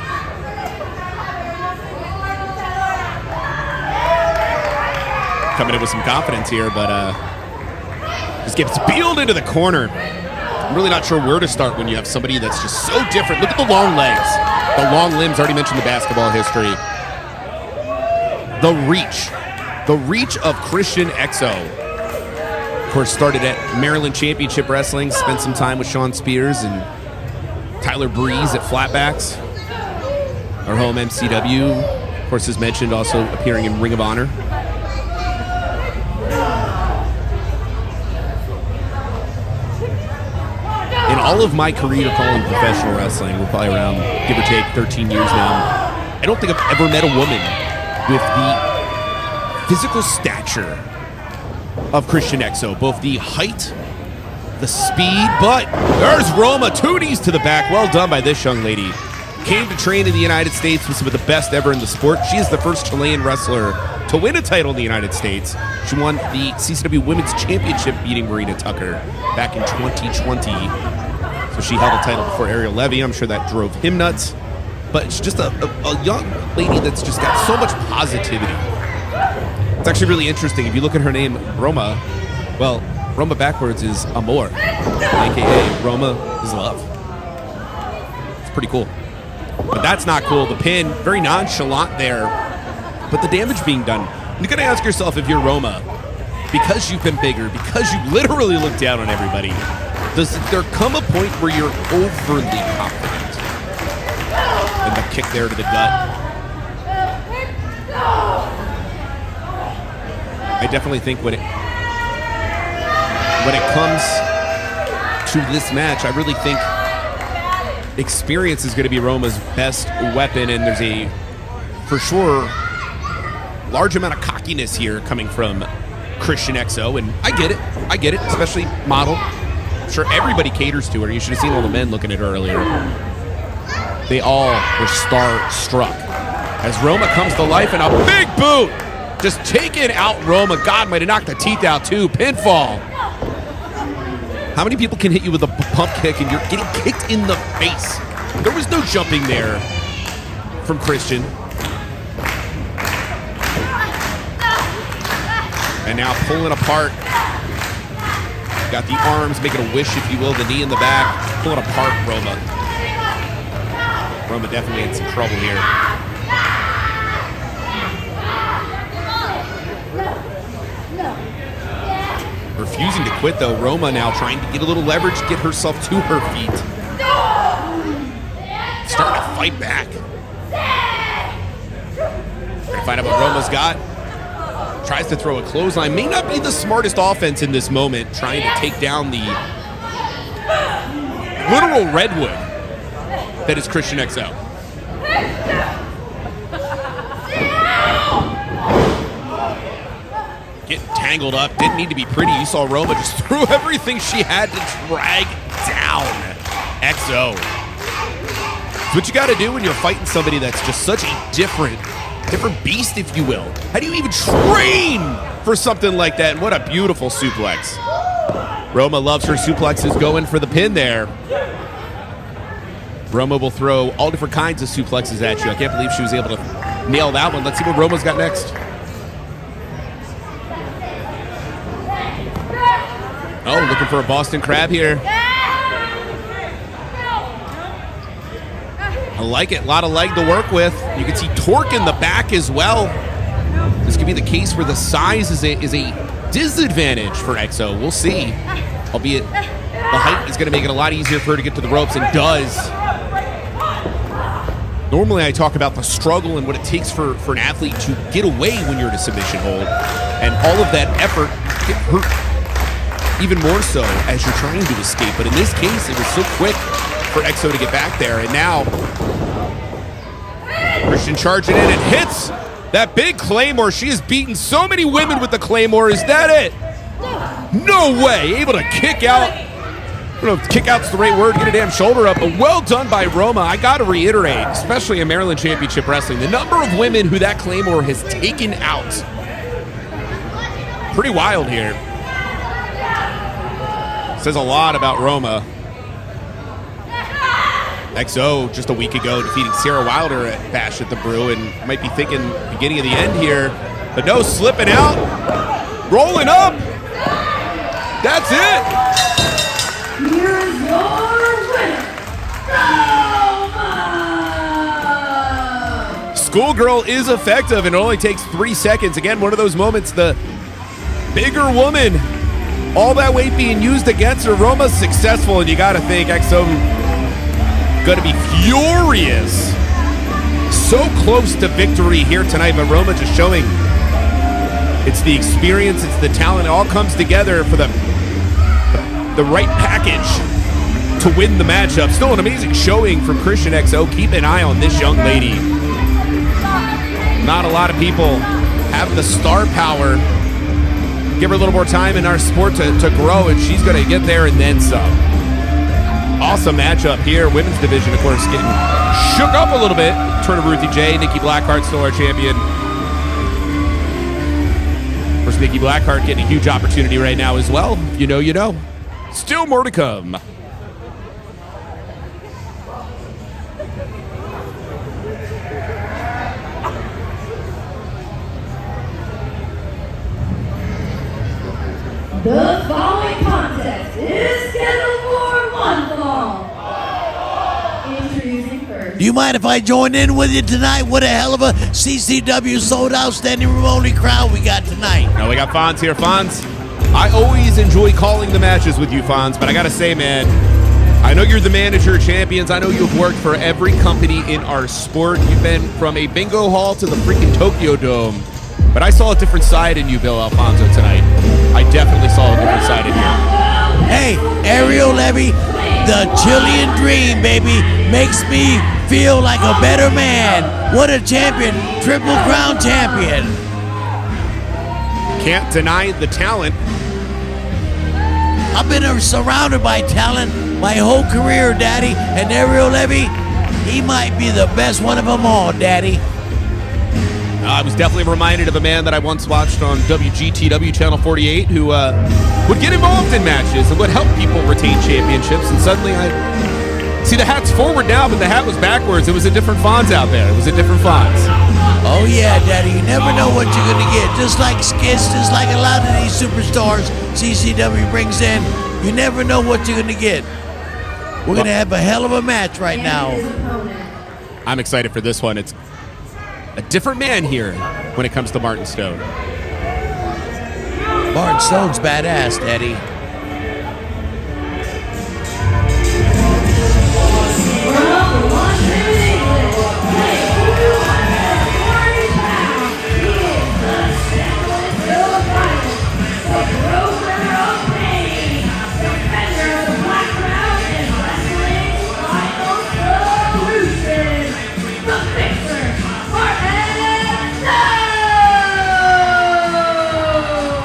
coming in with some confidence here, but just gets peeled into the corner. I'm really not sure where to start when you have somebody that's just so different. Look at the long legs, the long limbs. Already mentioned the basketball history. The reach of Christyan XO. Of course, started at Maryland Championship Wrestling, spent some time with Sean Spears and Tyler Breeze at Flatbacks. Our home MCW, of course, as mentioned, also appearing in Ring of Honor. In all of my career calling professional wrestling, we're probably around, give or take, 13 years now, I don't think I've ever met a woman with the physical stature of Christyan XO, both the height, the speed, but there's Roma, two knees to the back. Well done by this young lady. Came to train in the United States with some of the best ever in the sport. She is the first Chilean wrestler to win a title in the United States. She won the CCW Women's Championship, beating Marina Tucker back in 2020. So she held a title before Ariel Levy. I'm sure that drove him nuts. But she's just a young lady that's just got so much positivity. It's actually really interesting. If you look at her name, Roma, well, Roma backwards is Amor, a.k.a. Roma is love. It's pretty cool. But that's not cool. The pin, very nonchalant there. But the damage being done. You got to ask yourself if you're Roma, because you've been bigger, because you literally look down on everybody, does there come a point where you're overly confident? And the kick there to the gut. I definitely think when it comes to this match, I really think experience is going to be Roma's best weapon, and there's a, for sure, large amount of cockiness here coming from Christyan XO, and I get it, especially model. I'm sure everybody caters to her. You should have seen all the men looking at her earlier. They all were star-struck. As Roma comes to life and a big boot, just taking out Roma. God, might have knocked the teeth out too. Pinfall. How many people can hit you with a pump kick and you're getting kicked in the face? There was no jumping there from Christyan. And now pulling apart. Got the arms, making a wish, if you will, the knee in the back. Pulling apart Roma. Roma definitely in some trouble here. Refusing to quit, though. Roma now trying to get a little leverage, get herself to her feet. Starting to fight back. Gonna find out what Roma's got. Tries to throw a clothesline. May not be the smartest offense in this moment, trying to take down the literal redwood that is Christyan XO. Getting tangled up, didn't need to be pretty. You saw Roma just threw everything she had to drag down XO. It's what you got to do when you're fighting somebody that's just such a different beast, if you will. How do you even train for something like that? And what a beautiful suplex. Roma loves her suplexes, going for the pin there. Roma will throw all different kinds of suplexes at you. I can't believe she was able to nail that one. Let's see what Roma's got next. Oh, looking for a Boston Crab here. I like it. A lot of leg to work with. You can see torque in the back as well. This could be the case where the size is a disadvantage for XO. We'll see. Albeit the height is going to make it a lot easier for her to get to the ropes, and does. Normally I talk about the struggle and what it takes for an athlete to get away when you're in a submission hold. And all of that effort get hurt even more so as you're trying to escape. But in this case, it was so quick for XO to get back there. And now Christyan charging in and hits that big Claymore. She has beaten so many women with the Claymore. Is that it? No way. Able to kick out. I don't know if kick out's the right word, get a damn shoulder up, but well done by Roma. I got to reiterate, especially in Maryland Championship Wrestling, the number of women who that Claymore has taken out. Pretty wild here. Says a lot about Roma. XO just a week ago defeating Sarah Wilder at Bash at the Brew, and might be thinking beginning of the end here, but no, slipping out, rolling up. That's it. Here's your winner, Roma! Schoolgirl is effective, and it only takes 3 seconds. Again, one of those moments, the bigger woman, all that weight being used against her. Roma's successful, and you got to think XO going to be furious. So close to victory here tonight, but Roma just showing it's the experience, it's the talent. It all comes together for the right package to win the matchup. Still an amazing showing from Christyan XO. Keep an eye on this young lady. Not a lot of people have the star power. Give her a little more time in our sport to grow, and she's going to get there and then some. Awesome matchup here. Women's division, of course, getting shook up a little bit. Turn of Ruthie J. Nikki Blackheart still our champion. Of course, Nikki Blackheart getting a huge opportunity right now as well. You know, you know. Still more to come. The following contest is scheduled for one fall. Introducing first. Do you mind if I join in with you tonight? What a hell of a CCW sold-out standing room only crowd we got tonight. Now we got Fonz here. Fonz, I always enjoy calling the matches with you, Fonz, but I gotta say, man, I know you're the manager of champions. I know you've worked for every company in our sport. You've been from a bingo hall to the freaking Tokyo Dome. But I saw a different side in you, Bill Alfonso, tonight. I definitely saw a different side in you. Hey, Ariel, Levy, the Chilean dream, baby, makes me feel like a better man. What a champion, Triple Crown champion. Can't deny the talent. I've been surrounded by talent my whole career, Daddy, and Ariel Levy, he might be the best one of them all, Daddy. I was definitely reminded of a man that I once watched on WGTW Channel 48 who would get involved in matches and would help people retain championships, and suddenly I see the hat's forward now, but the hat was backwards. It was a different Fonz out there. It was a different Fonz. Oh yeah, Daddy, you never know what you're gonna get. Just like Skitz, just like a lot of these superstars CCW brings in, you never know what you're gonna get. We're gonna have a hell of a match right now. I'm excited for this one. It's a different man here when it comes to Martin Stone. Martin Stone's badass, Daddy.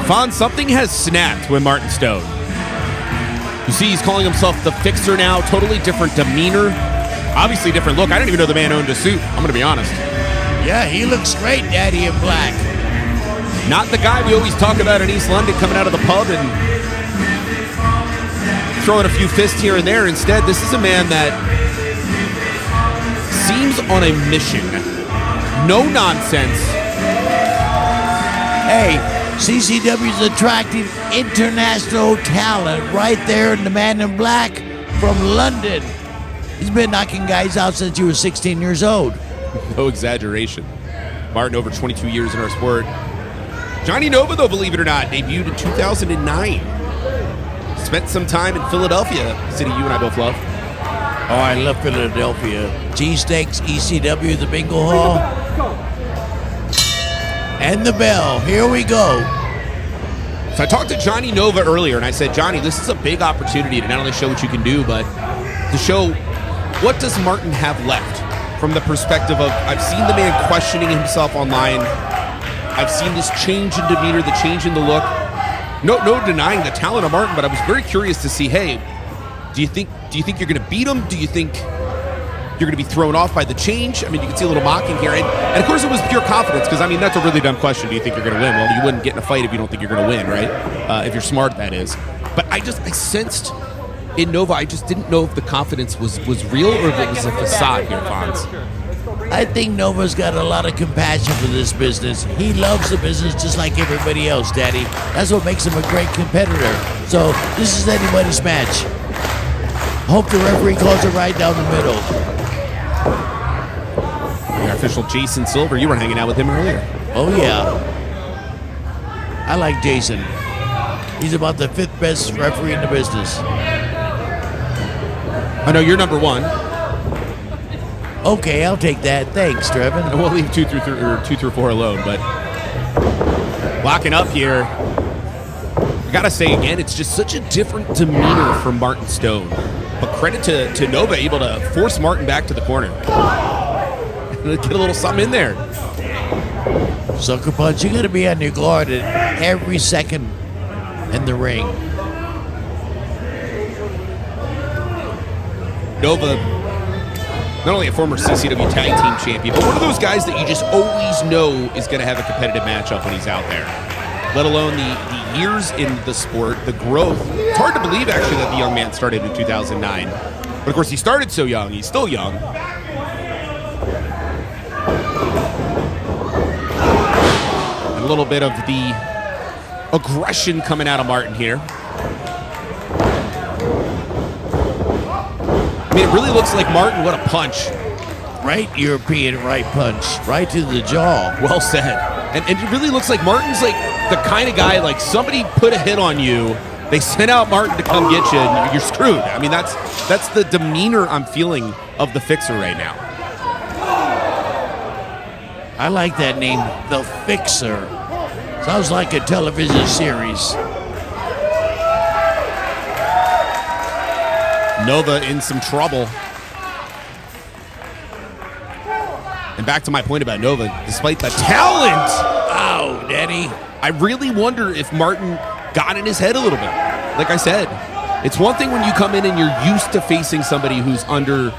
Fonz, something has snapped with Martin Stone. You see, he's calling himself the Fixer now. Totally different demeanor. Obviously different look. I didn't even know the man owned a suit. I'm going to be honest. Yeah, he looks great, Daddy, in black. Not the guy we always talk about in East London coming out of the pub and throwing a few fists here and there. Instead, this is a man that seems on a mission. No nonsense. Hey, CCW's attracting international talent right there in the man in black from London. He's been knocking guys out since he was 16 years old. No exaggeration. Martin, over 22 years in our sport. Johnny Nova, though, believe it or not, debuted in 2009. Spent some time in Philadelphia, city you and I both love. Oh, I love Philadelphia. Cheesesteaks, ECW, the bingo hall. And the bell. Here we go. So I talked to Johnny Nova earlier, and I said, Johnny, this is a big opportunity to not only show what you can do, but to show what does Martin have left from the perspective of, I've seen the man questioning himself online. I've seen this change in demeanor, the change in the look. No denying the talent of Martin, but I was very curious to see, hey, do you think you're going to beat him? Do you think you're going to be thrown off by the change? I mean, you can see a little mocking here. And of course, it was pure confidence, because, I mean, that's a really dumb question. Do you think you're going to win? Well, you wouldn't get in a fight if you don't think you're going to win, right? If you're smart, that is. But I sensed in Nova, I just didn't know if the confidence was real or if it was a facade here, Fonz. I think Nova's got a lot of compassion for this business. He loves the business just like everybody else, Daddy. That's what makes him a great competitor. So this is anybody's match. Hope the referee calls it right down the middle. Our official Jason Silver, you were hanging out with him earlier. Oh, yeah. I like Jason. He's about the 5th best referee in the business. I know you're number 1. Okay, I'll take that. Thanks, Trevin. And we'll leave 2 through 4 alone, but locking up here. I gotta say again, it's just such a different demeanor from Martin Stone. But credit to Nova, able to force Martin back to the corner. Get a little something in there. Sucker punch, you gotta be on your guard at every second in the ring. Nova, not only a former CCW Tag Team Champion, but one of those guys that you just always know is going to have a competitive matchup when he's out there. Let alone the years in the sport, the growth. It's hard to believe, actually, that the young man started in 2009. But, of course, he started so young. He's still young. And a little bit of the aggression coming out of Martin here. I mean, it really looks like Martin, what a punch. Right European right punch, right to the jaw. Well said. And it really looks like Martin's like the kind of guy, like somebody put a hit on you, they sent out Martin to come get you, and you're screwed. I mean, that's the demeanor I'm feeling of the Fixer right now. I like that name, The Fixer. Sounds like a television series. Nova in some trouble. And back to my point about Nova, despite the talent. Oh, Daddy. I really wonder if Martin got in his head a little bit. Like I said, it's one thing when you come in and you're used to facing somebody who's under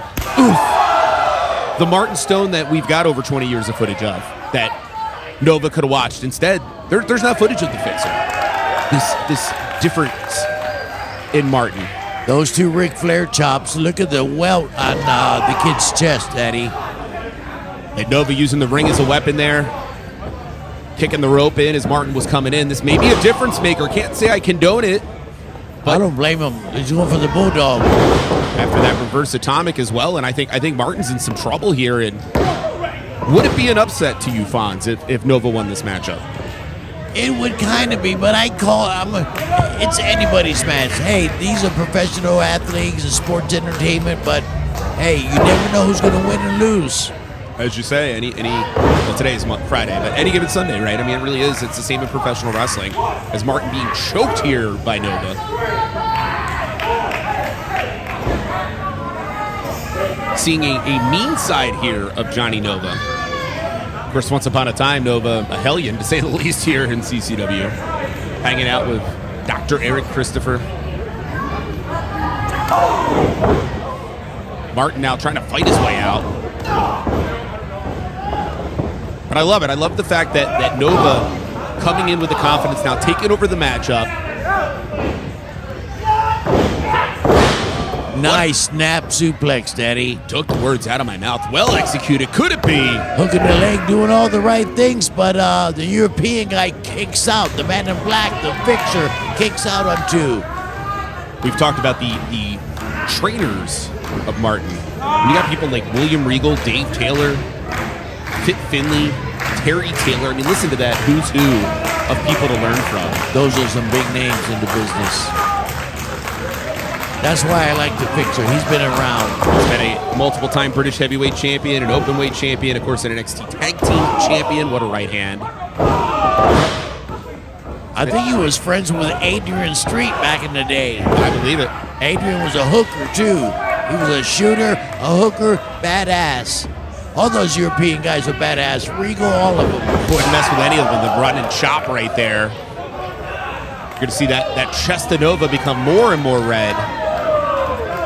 the Martin Stone that we've got over 20 years of footage of that Nova could have watched. Instead, there's not footage of the Fixer. This difference in Martin. Those two Ric Flair chops, look at the welt on the kid's chest, Daddy. And Nova using the ring as a weapon there. Kicking the rope in as Martin was coming in. This may be a difference maker. Can't say I condone it. I don't blame him. He's going for the Bulldog. After that reverse atomic as well, and I think Martin's in some trouble here. And would it be an upset to you, Fonz, if Nova won this matchup? It would kind of be, but I call it, it's anybody's match. Hey, these are professional athletes and sports entertainment, but hey, you never know who's going to win or lose. As you say, well, today's Friday, but any given Sunday, right? I mean, it really is. It's the same in professional wrestling as Martin being choked here by Nova. Seeing a mean side here of Johnny Nova. Of course, once upon a time, Nova, a hellion, to say the least, here in CCW. Hanging out with Dr. Eric Christopher. Martin now trying to fight his way out. But I love it. I love the fact that Nova coming in with the confidence now, taking over the matchup. Nice snap suplex, Daddy. Took the words out of my mouth. Well executed. Could it be? Hooking the leg, doing all the right things, but the European guy kicks out. The man in black, the Fixer, kicks out on two. We've talked about the trainers of Martin. You got people like William Regal, Dave Taylor, Fit Finley, Terry Taylor. I mean, listen to that who's who of people to learn from. Those are some big names in the business. That's why I like the Fixer. He's been around. He's been a multiple-time British heavyweight champion, an openweight champion, of course, an NXT Tag Team champion. What a right hand. I think he was friends with Adrian Street back in the day. I believe it. Adrian was a hooker, too. He was a shooter, a hooker, badass. All those European guys are badass. Regal, all of them. Wouldn't mess with any of them. The run and chop right there. You're going to see that chest of Nova become more and more red.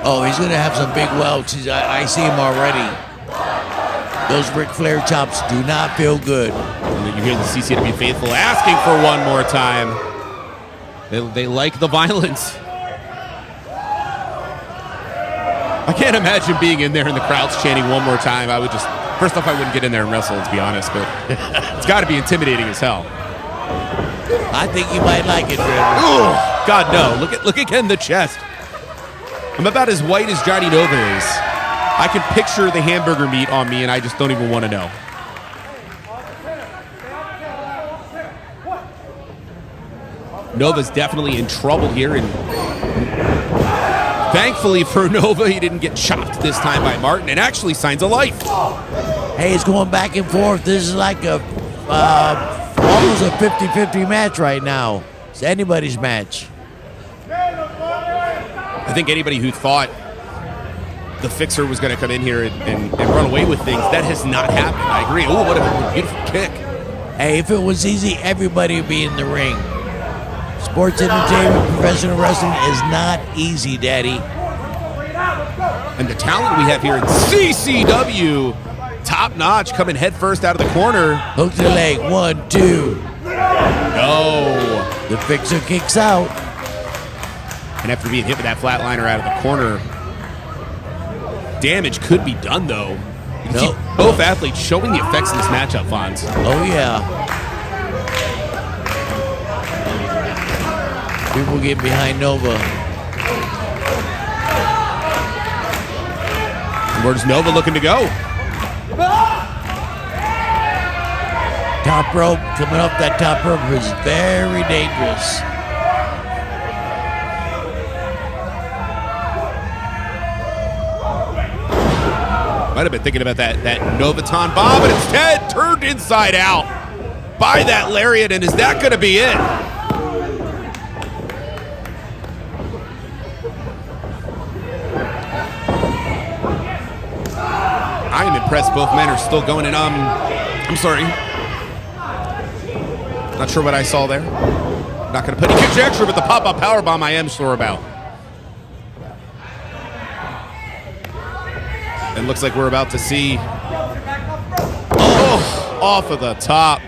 Oh, he's going to have some big welts. I see him already. Those Ric Flair chops do not feel good. And then you hear the CCW faithful asking for one more time. They like the violence. I can't imagine being in there and the crowd's chanting one more time. I would just, first off, I wouldn't get in there and wrestle, let's be honest, but it's got to be intimidating as hell. I think you might like it, Trevin. Oh, God, no. Look again, the chest. I'm about as white as Johnny Nova is. I can picture the hamburger meat on me, and I just don't even want to know. Nova's definitely in trouble here, and thankfully for Nova, he didn't get chopped this time by Martin, and actually signs of life. Hey, it's going back and forth. This is like a almost a 50-50 match right now. It's anybody's match. I think anybody who thought the Fixer was going to come in here and run away with things, that has not happened. I agree. Oh, what a beautiful kick. Hey, if it was easy, everybody would be in the ring. Sports entertainment, professional wrestling is not easy, Daddy. And the talent we have here in CCW, top notch, coming head first out of the corner. Hook the leg, 1, 2. No. The Fixer kicks out. And after being hit with that flatliner out of the corner, damage could be done, though. You can see both athletes showing the effects of this matchup, Fonz. Oh, yeah. People get behind Nova. Where's Nova looking to go? top rope. Coming up that top rope is very dangerous. Might have been thinking about that Novaton bomb, but instead turned inside out by that lariat, and is that going to be it? I am impressed both men are still going in. I'm sorry. Not sure what I saw there. Not going to put any conjecture, but the pop-up powerbomb I am sure about. It looks like we're about to see, oh, off of the top.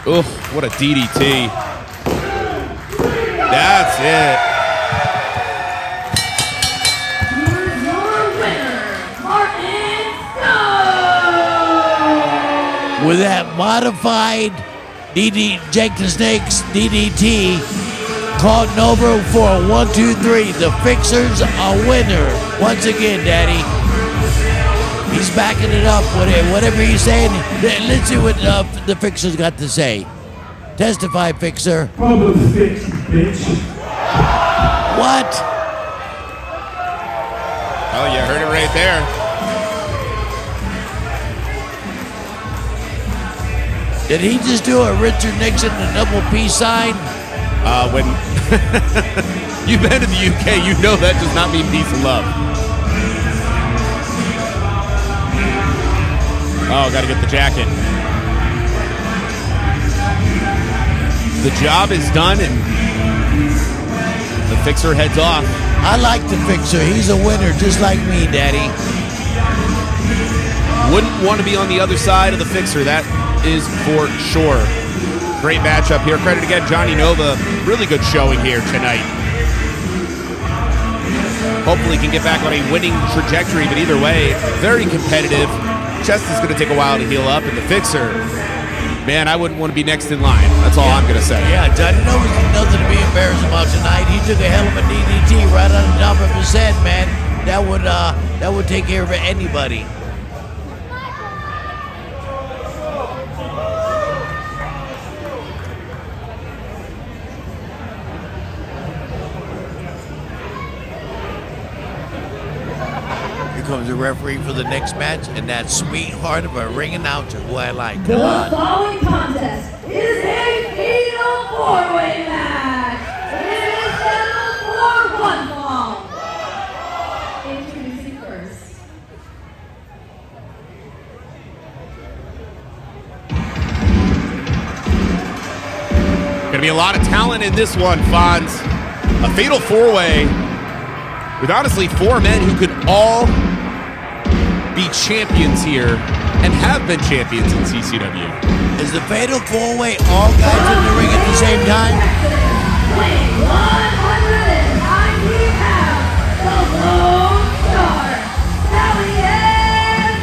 Oh, what a DDT. That's it. Here's your winner, Marvin. With that modified Jake the Snake's DDT, caught over for a 1, 2, 3. The Fixer's a winner. Once again, Daddy. He's backing it up with it. Whatever he's saying, let's see what the Fixer's got to say. Testify, Fixer. Problem fixed, bitch. What? Oh, you heard it right there. Did he just do a Richard Nixon, a double peace sign? When you've been to the UK, you know that does not mean peace and love. Oh, got to get the jacket. The job is done, and the Fixer heads off. I like the Fixer. He's a winner, just like me, Daddy. Wouldn't want to be on the other side of the Fixer, that is for sure. Great matchup here. Credit again, Johnny Nova. Really good showing here tonight. Hopefully can get back on a winning trajectory, but either way, very competitive. Chest is going to take a while to heal up, and the Fixer, man, I wouldn't want to be next in line. That's all I'm going to say. Yeah, Johnny Nova's nothing to be embarrassed about tonight. He took a hell of a DDT right on the top of his head, man. That would take care of anybody. Comes the referee for the next match, and that sweetheart of a ring announcer who I like. The following contest is a fatal four-way match. It is scheduled for one fall. Introducing first. Gonna be a lot of talent in this one, Fonz. A fatal four-way with honestly 4 men who could all be champions here and have been champions in CCW. Is the fatal four-way all guys in the ring at the same time? Weighing 190 pounds, the Lone Star, Stallion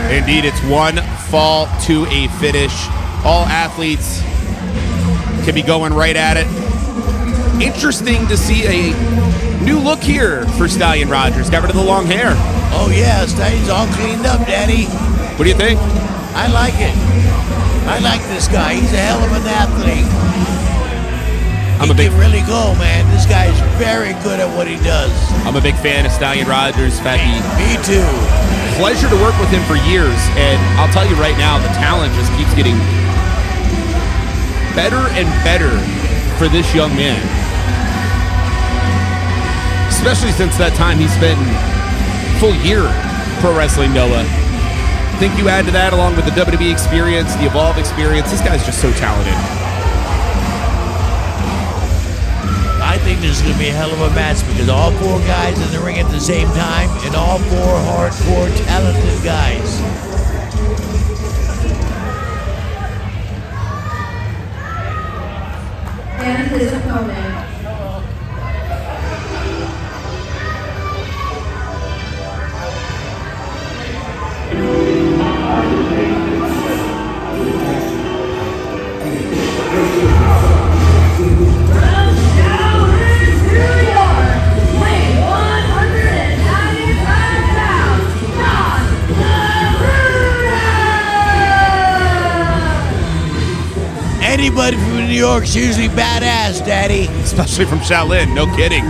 Rogers. Indeed, it's one fall to a finish. All athletes can be going right at it. Interesting to see a new look here for Stallion Rogers. Got rid of the long hair. Oh yeah, Stallion's all cleaned up, Daddy. What do you think? I like it. I like this guy. He's a hell of an athlete. He can really go, man. This guy's very good at what he does. I'm a big fan of Stallion Rogers, Papi. Me too. Pleasure to work with him for years, and I'll tell you right now, the talent just keeps getting better and better for this young man. Especially since that time he spent full year pro wrestling, Noah. I think you add to that along with the WWE experience, the Evolve experience. This guy's just so talented. I think this is going to be a hell of a match because all 4 guys in the ring at the same time and all 4 hardcore talented guys. And his opponent. York's usually badass, Daddy. Especially from Shaolin, no kidding.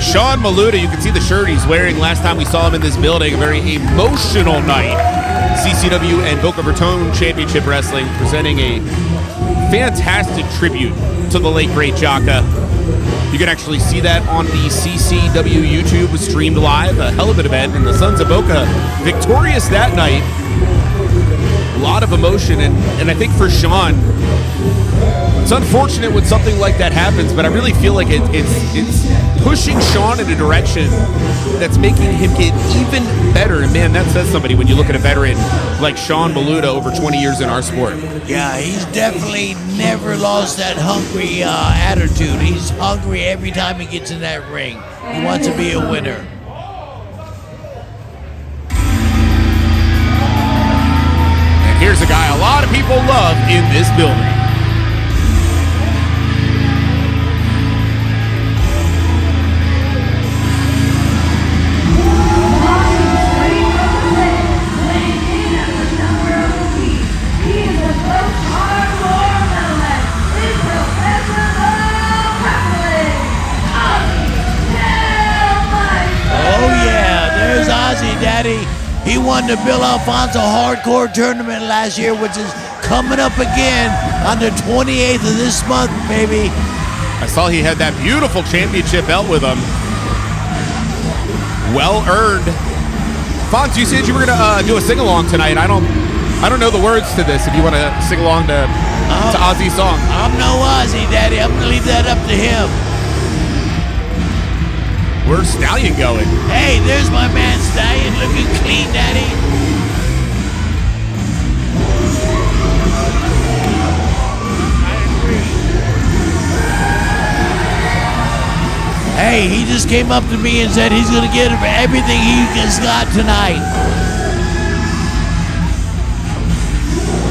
Sean Maluta, you can see the shirt he's wearing last time we saw him in this building. A very emotional night. CCW and Boca Raton Championship Wrestling presenting a fantastic tribute to the late, great Jackal. You can actually see that on the CCW YouTube, was streamed live. A hell of an event, and the Sons of Boca victorious that night. A lot of emotion, and I think for Sean, it's unfortunate when something like that happens, but I really feel like it's pushing Sean in a direction that's making him get even better. And man, that says somebody when you look at a veteran like Sean Maluta over 20 years in our sport. Yeah, he's definitely never lost that hungry attitude. He's hungry every time he gets in that ring. He wants to be a winner. And here's a guy a lot of people love in this building. Daddy, he won the Bill Alfonso Hardcore Tournament last year, which is coming up again on the 28th of this month, baby. I saw he had that beautiful championship belt with him. Well earned. Fonz, you said you were gonna do a sing-along tonight. I don't know the words to this. If you want to sing along to Ozzy's song, I'm no Ozzy, Daddy. I'm gonna leave that up to him. Where's Stallion going? Hey, there's my man Stallion, looking clean, Daddy. Hey, he just came up to me and said he's gonna get everything he has got tonight.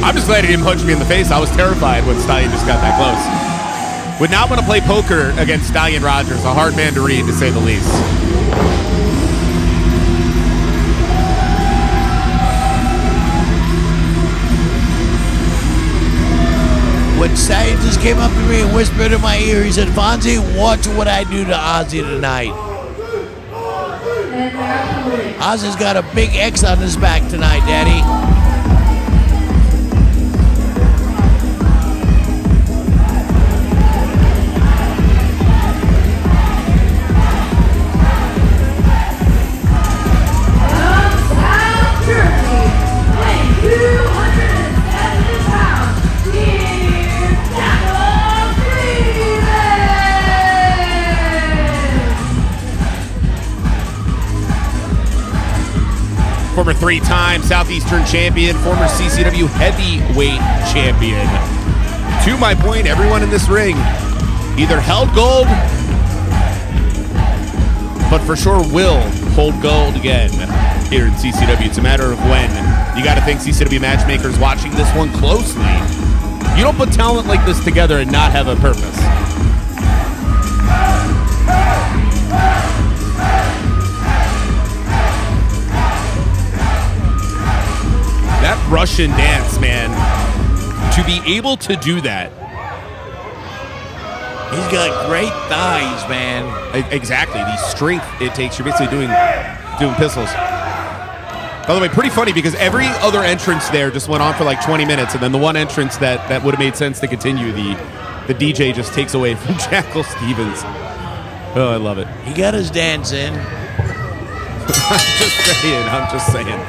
I'm just glad he didn't punch me in the face. I was terrified when Stallion just got that close. Would not want to play poker against Stallion Rogers, a hard man to read, to say the least. When Stallion just came up to me and whispered in my ear, he said, Fonzie, watch what I do to Ozzy tonight. Ozzy's got a big X on his back tonight, Daddy. Former three-time Southeastern champion, former CCW heavyweight champion. To my point, everyone in this ring either held gold, but for sure will hold gold again here in CCW. It's a matter of when. You got to think CCW matchmakers watching this one closely. You don't put talent like this together and not have a purpose. That Russian dance, man, to be able to do that. He's got great thighs, man. Exactly, the strength it takes. You're basically doing pistols. By the way, pretty funny because every other entrance there just went on for like 20 minutes, and then the one entrance that would have made sense to continue, the DJ just takes away from Jackal Stevens. Oh, I love it. He got his dance in. I'm just saying.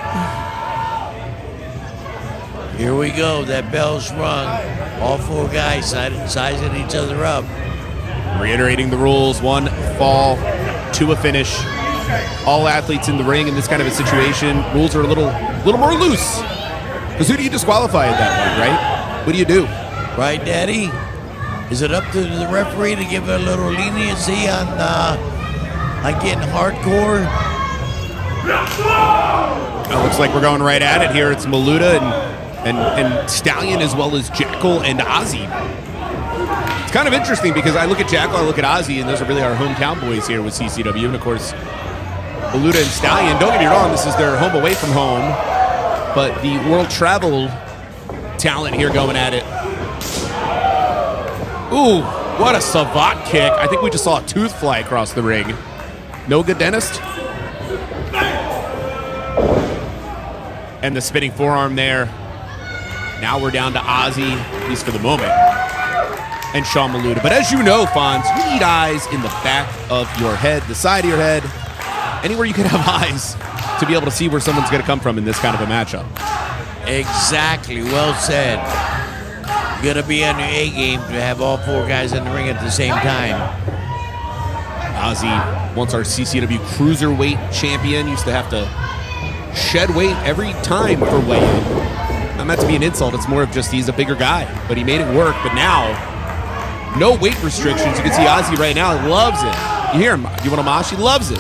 Here we go. That bell's rung. All four guys sizing each other up. Reiterating the rules: one fall to a finish. All athletes in the ring in this kind of a situation. Rules are a little more loose. Because who do you disqualify at that point, right? What do you do? Right, Daddy? Is it up to the referee to give a little leniency on getting hardcore? It looks like we're going right at it here. It's Maluta and Stallion, as well as Jackal and Ozzy. It's kind of interesting because I look at Jackal, I look at Ozzy, and those are really our hometown boys here with CCW. And of course, Maluta and Stallion, don't get me wrong, this is their home away from home, but the world travel talent here going at it. Ooh, what a savant kick. I think we just saw a tooth fly across the ring. No good, dentist. And the spinning forearm there. Now we're down to Ozzy, at least for the moment, and Sean Maluta. But as you know, Fonz, you need eyes in the back of your head, the side of your head, anywhere you can have eyes to be able to see where someone's going to come from in this kind of a matchup. Exactly. Well said. You got to be on your A game to have all 4 guys in the ring at the same time. Ozzy, once our CCW Cruiserweight Champion, used to have to shed weight every time for weigh-in. Not meant to be an insult, it's more of just he's a bigger guy, but he made it work. But now, no weight restrictions. You can see Ozzy right now, he loves it. You hear him, you want a mosh? He loves it.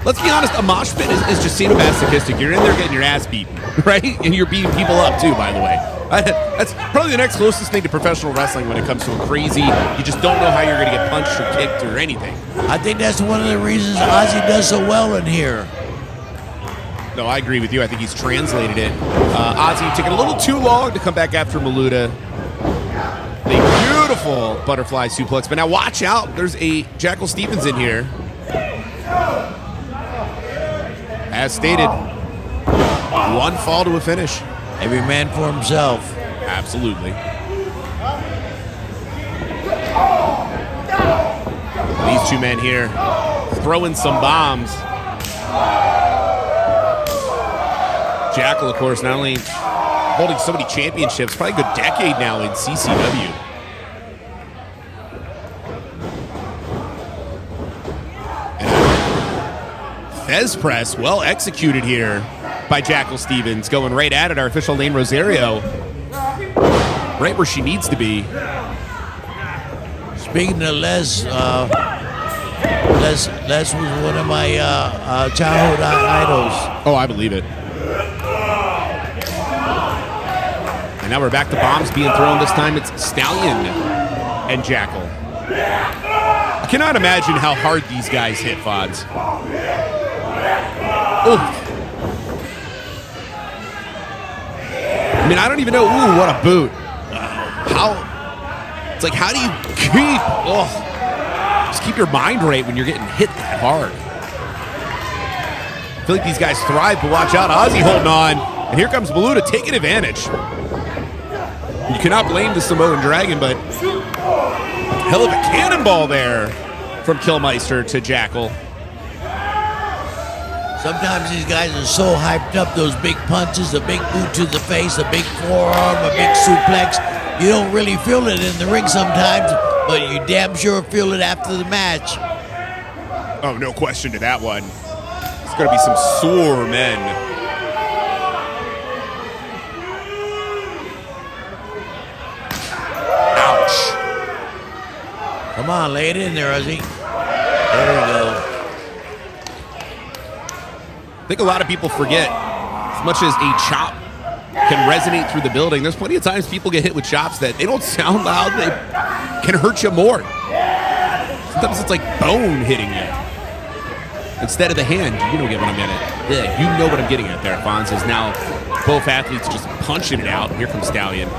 Let's be honest, a mosh pit is just sadomasochistic. You're in there getting your ass beaten, right? And you're beating people up too, by the way. That's probably the next closest thing to professional wrestling when it comes to a crazy, you just don't know how you're going to get punched or kicked or anything. I think that's one of the reasons Ozzy does so well in here. No, I agree with you. I think he's translated it. Ozzy taking a little too long to come back after Maluta. The beautiful butterfly suplex. But now watch out. There's a Jackal Stevens in here. As stated, 1 fall to a finish. Every man for himself. Absolutely. These 2 men here throwing some bombs. Jackal, of course, not only holding so many championships, probably a good decade now in CCW. And Fez press, well executed here by Jackal Stevens, going right at it. Our official name, Rosario, right where she needs to be. Speaking of Les, Les was one of my childhood idols. Oh, I believe it. And now we're back to bombs being thrown. This time it's Stallion and Jackal. I cannot imagine how hard these guys hit, Fods. Ooh. I mean, I don't even know. Ooh, what a boot. It's like, how do you just keep your mind right when you're getting hit that hard? I feel like these guys thrive, but watch out. Ozzy holding on. And here comes Maluta taking advantage. You cannot blame the Samoan Dragon, but hell of a cannonball there from Kilmeister to Jackal. Sometimes these guys are so hyped up, those big punches, a big boot to the face, a big forearm, a big suplex. You don't really feel it in the ring sometimes, but you damn sure feel it after the match. Oh, no question to that one. It's going to be some sore men. Ouch. Come on, lay it in there, Ozzy. There we go. I think a lot of people forget, as much as a chop can resonate through the building, there's plenty of times people get hit with chops that they don't sound loud, they can hurt you more. Sometimes it's like bone hitting you instead of the hand. You know what I'm getting at. Yeah, you know what I'm getting at there, Fonz, is now both athletes just punching it out. Here comes Stallion.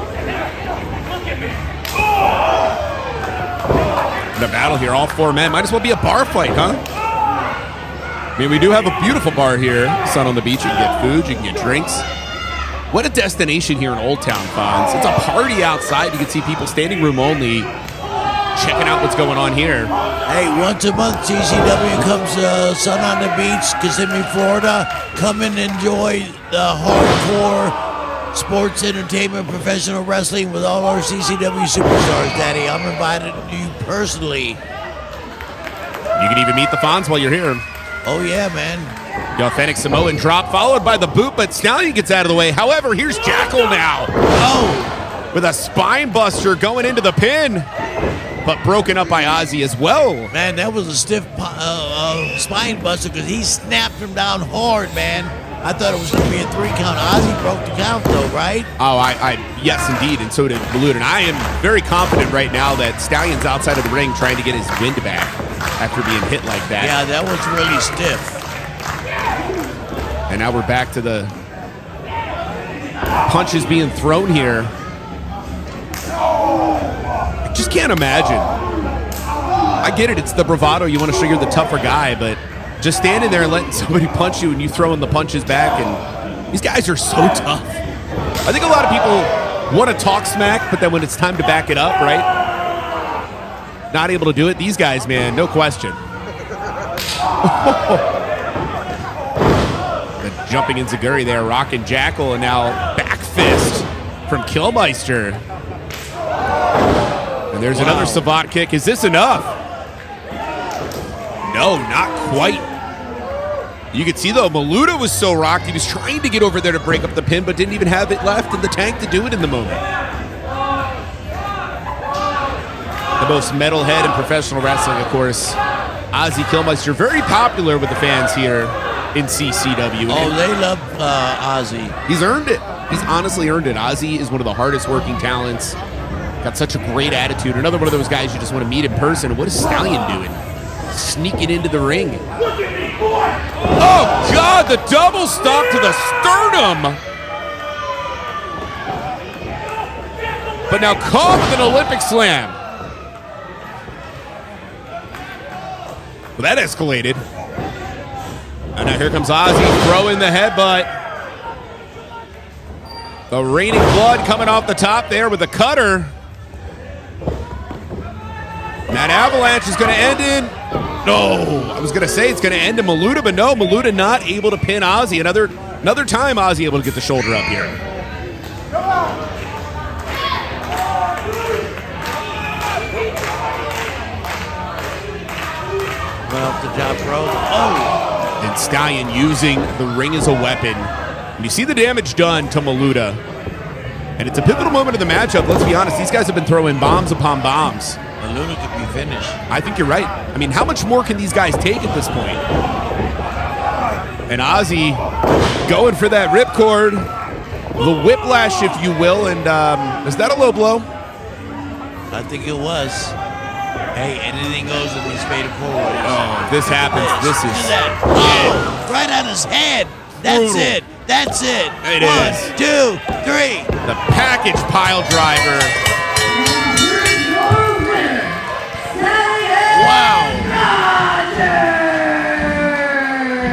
The battle here, all 4 men. Might as well be a bar fight, huh? I mean, we do have a beautiful bar here. Sun on the beach. You can get food. You can get drinks. What a destination here in Old Town, Fonz. It's a party outside. You can see people standing room only checking out what's going on here. Hey, once a month, CCW comes Sun on the Beach, Kissimmee, Florida. Come and enjoy the hardcore sports entertainment, professional wrestling with all our CCW superstars, Daddy. I'm invited you personally. You can even meet the Fonz while you're here. Oh, yeah, man. The authentic Samoan drop, followed by the boot, but Stallion gets out of the way. However, here's Jackal now. Oh! With a spine buster going into the pin, but broken up by Ozzy as well. Man, that was a stiff spine buster because he snapped him down hard, man. I thought it was going to be a 3 count. Ozzy broke the count, though, right? Oh, yes, indeed, and so did Maluta. And I am very confident right now that Stallion's outside of the ring trying to get his wind back after being hit like that. Yeah, that was really stiff. And now we're back to the punches being thrown here. just can't imagine. I get it. It's the bravado. You want to show you're the tougher guy, but just standing there and letting somebody punch you and you throwing the punches back, and these guys are so tough. I think a lot of people want to talk smack, but then when it's time to back it up, right? Not able to do it. These guys, man, no question. The jumping enziguri there, rocking Jackal, and now back fist from Kilmeister. And there's another savant kick. Is this enough? No, not quite. You can see, though, Maluta was so rocked, he was trying to get over there to break up the pin, but didn't even have it left in the tank to do it in the moment. The most metalhead in professional wrestling, of course, Ozzy Kilmeister, very popular with the fans here in CCW. Oh, they love Ozzy. He's earned it. He's honestly earned it. Ozzy is one of the hardest working talents. Got such a great attitude. Another one of those guys you just want to meet in person. What is Stallion doing? Sneaking into the ring. Oh, God, the double stop to the sternum. But now caught with an Olympic slam. Well, that escalated. And now here comes Ozzy throwing the headbutt. The raining blood coming off the top there with the cutter. And that avalanche is going to end in... No, I was going to say it's going to end in Maluta, but no, Maluta not able to pin Ozzy. Another time Ozzy able to get the shoulder up here. Well, the top rope. Oh! And Stallion using the ring as a weapon. And you see the damage done to Maluta. And it's a pivotal moment of the matchup. Let's be honest, these guys have been throwing bombs upon bombs. Maluta could be finished. I think you're right. I mean, how much more can these guys take at this point? And Ozzy going for that ripcord. The whiplash, if you will. And is that a low blow? I think it was. Hey, anything goes in these fatal forwards. Oh, if this happens, this is... Look at that. Oh, right on his head. That's Brutal. it. That's it. It One, is. 2, 3. The package pile driver. Here's your winner, Stallion Wow. Rogers.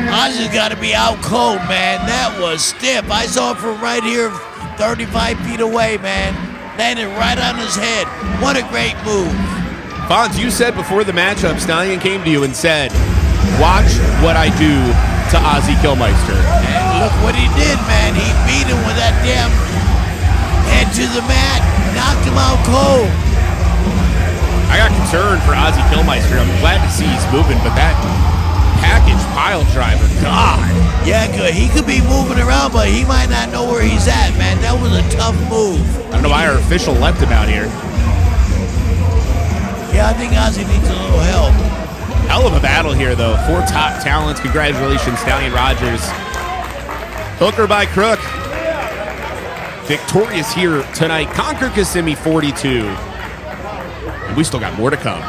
Ozzy's got to be out cold, man. That was stiff. I saw it from right here, 35 feet away, man. Landed right on his head. What a great move. Fonz, you said before the matchup, Stallion came to you and said, watch what I do to Ozzy Kilmeister. And look what he did, man. He beat him with that damn head to the mat, knocked him out cold. I got concerned for Ozzy Kilmeister. I'm glad to see he's moving, but that package pile driver, God. Yeah, good. He could be moving around, but he might not know where he's at, man. That was a tough move. I don't know why our official left him out here. Yeah, I think Ozzy needs a little help. Hell of a battle here, though. 4 top talents. Congratulations, Stallion Rogers. Hooker by Crook. Victorious here tonight. Conquer Kissimmee 42. And we still got more to come.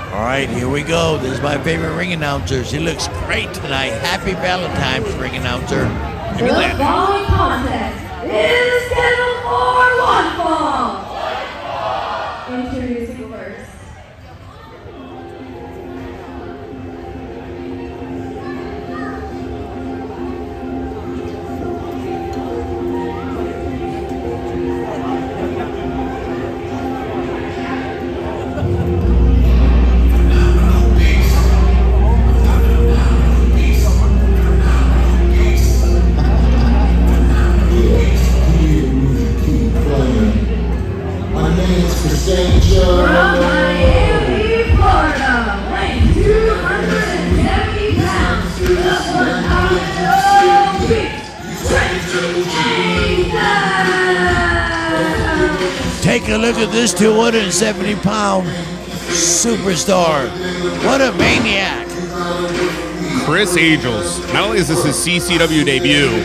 All right, here we go. This is my favorite ring announcer. She looks great tonight. Happy Valentine's, ring announcer. The following contest is scheduled for one fall. Introducing first. From Miami, Florida, weighing 270 pounds, the phenomenal Jesus. Take a look at this 270-pound superstar. What a maniac. Chris Angels. Not only is this his CCW debut,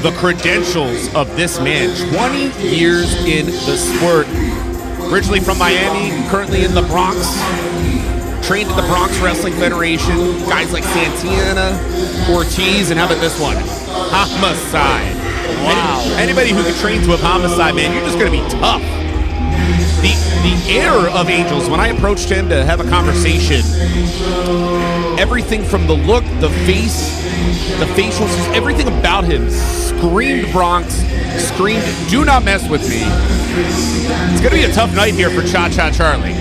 the credentials of this man. 20 years in the sport. Originally from Miami, currently in the Bronx. Trained at the Bronx Wrestling Federation. Guys like Santana, Ortiz, and how about this one? Homicide. Wow. Anybody who can train to a homicide, man, you're just going to be tough. The air of Angels, when I approached him to have a conversation, everything from the look, the face, the facials, everything about him screamed Bronx, screamed, do not mess with me. It's going to be a tough night here for Cha-Cha Charlie.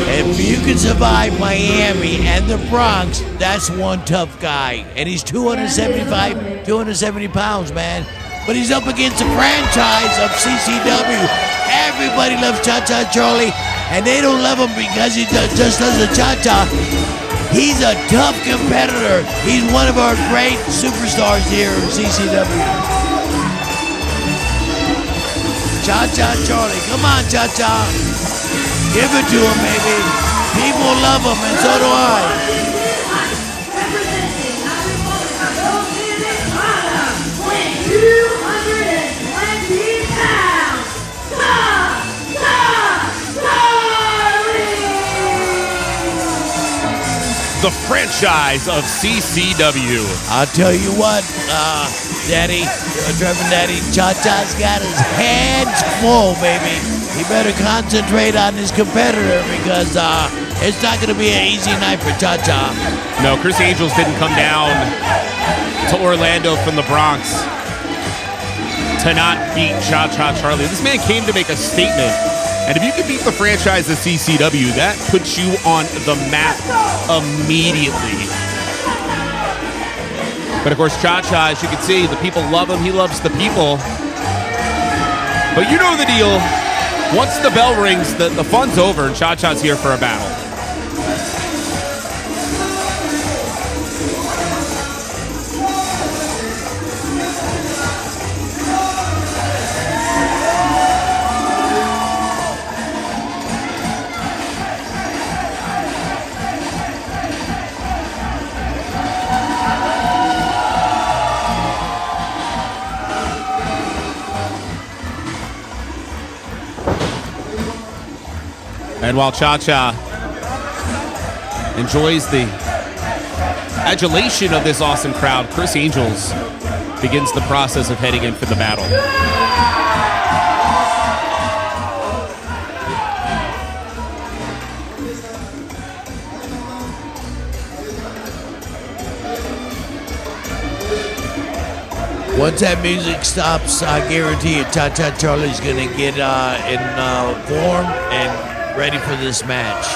If you can survive Miami and the Bronx, that's one tough guy. And he's 270 pounds, man. But he's up against the franchise of CCW. Everybody loves Cha-Cha Charlie, and they don't love him because he just does the cha-cha. He's a tough competitor. He's one of our great superstars here in CCW. Cha-Cha Charlie, come on, Cha-Cha. Give it to him, baby. People love him, and so do I. The franchise of CCW. I'll tell you what, Daddy, Trevin Daddy, Cha-Cha's got his hands full, baby. He better concentrate on his competitor because it's not going to be an easy night for Cha-Cha. No, Chris Angels didn't come down to Orlando from the Bronx to not beat Cha-Cha Charlie. This man came to make a statement. And if you can beat the franchise of CCW, that puts you on the map immediately. But of course, Cha-Cha, as you can see, the people love him. He loves the people. But you know the deal. Once the bell rings, the fun's over, and Cha-Cha's here for a battle. And while Cha-Cha enjoys the adulation of this awesome crowd, Chris Angels begins the process of heading in for the battle. Once that music stops, I guarantee you Cha-Cha Charlie's going to get in form and ready for this match.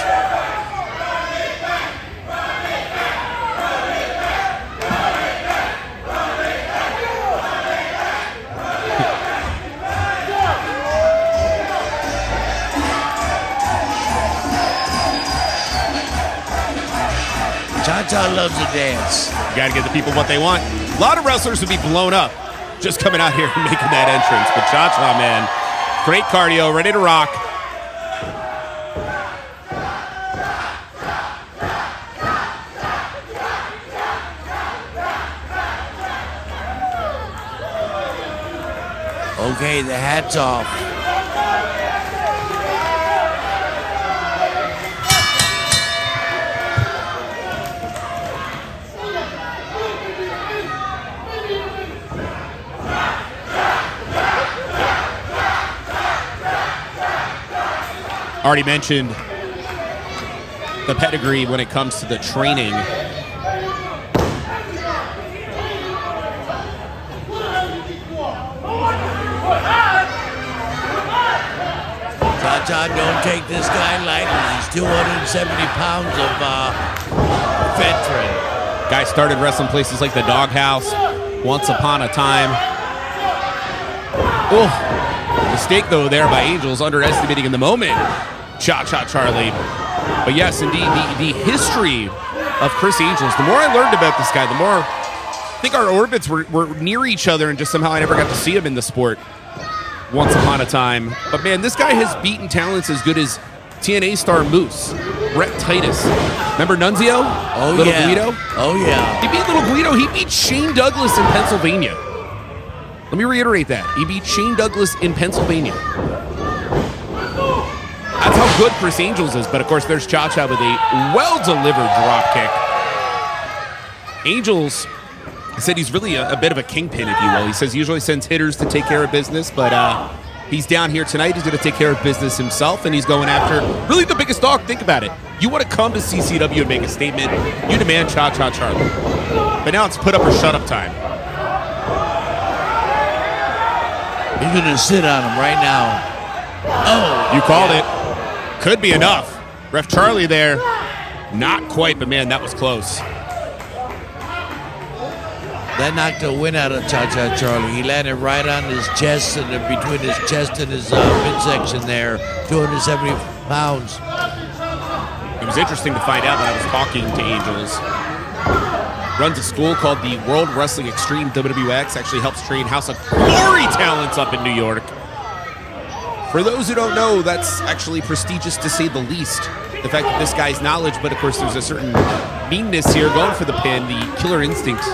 Cha-Cha loves to dance. You got to give the people what they want. A lot of wrestlers would be blown up just coming out here and making that entrance. But Cha-Cha, man, great cardio, ready to rock. Okay, the hat's off. Already mentioned the pedigree when it comes to the training. Cha-Cha, don't take this guy lightly. He's 270 pounds of veteran. Guy started wrestling places like the Doghouse once upon a time. Oh, mistake though there by Angels, underestimating in the moment Cha-Cha Charlie. But yes, indeed, the history of Chris Angels, the more I learned about this guy, the more I think our orbits were near each other, and just somehow I never got to see him in the sport once upon a time. But man, this guy has beaten talents as good as TNA star Moose, Rhett Titus. Remember Nunzio? Oh, Little yeah. Guido? Oh, yeah. He beat Little Guido. He beat Shane Douglas in Pennsylvania. Let me reiterate that. He beat Shane Douglas in Pennsylvania. That's how good Chris Angels is. But, of course, there's Cha-Cha with a well-delivered drop kick. Angels said he's really a bit of a kingpin, if you will. He says he usually sends hitters to take care of business, but he's down here tonight. He's going to take care of business himself, and he's going after really the biggest dog. Think about it. You want to come to CCW and make a statement, you demand Cha-Cha Charlie. But now it's put up or shut up time. He's going to sit on him right now. Oh, you called it. Could be enough. Ref Charlie there. Not quite, but man, that was close. That knocked the wind out of Cha-Cha Charlie. He landed right on his chest and between his chest and his midsection there, 270 pounds. It was interesting to find out when I was talking to Angels. Runs a school called the World Wrestling Extreme WWX. Actually helps train House of Glory talents up in New York. For those who don't know, that's actually prestigious to say the least. The fact that this guy's knowledge, but of course there's a certain meanness here going for the pin, the killer instincts.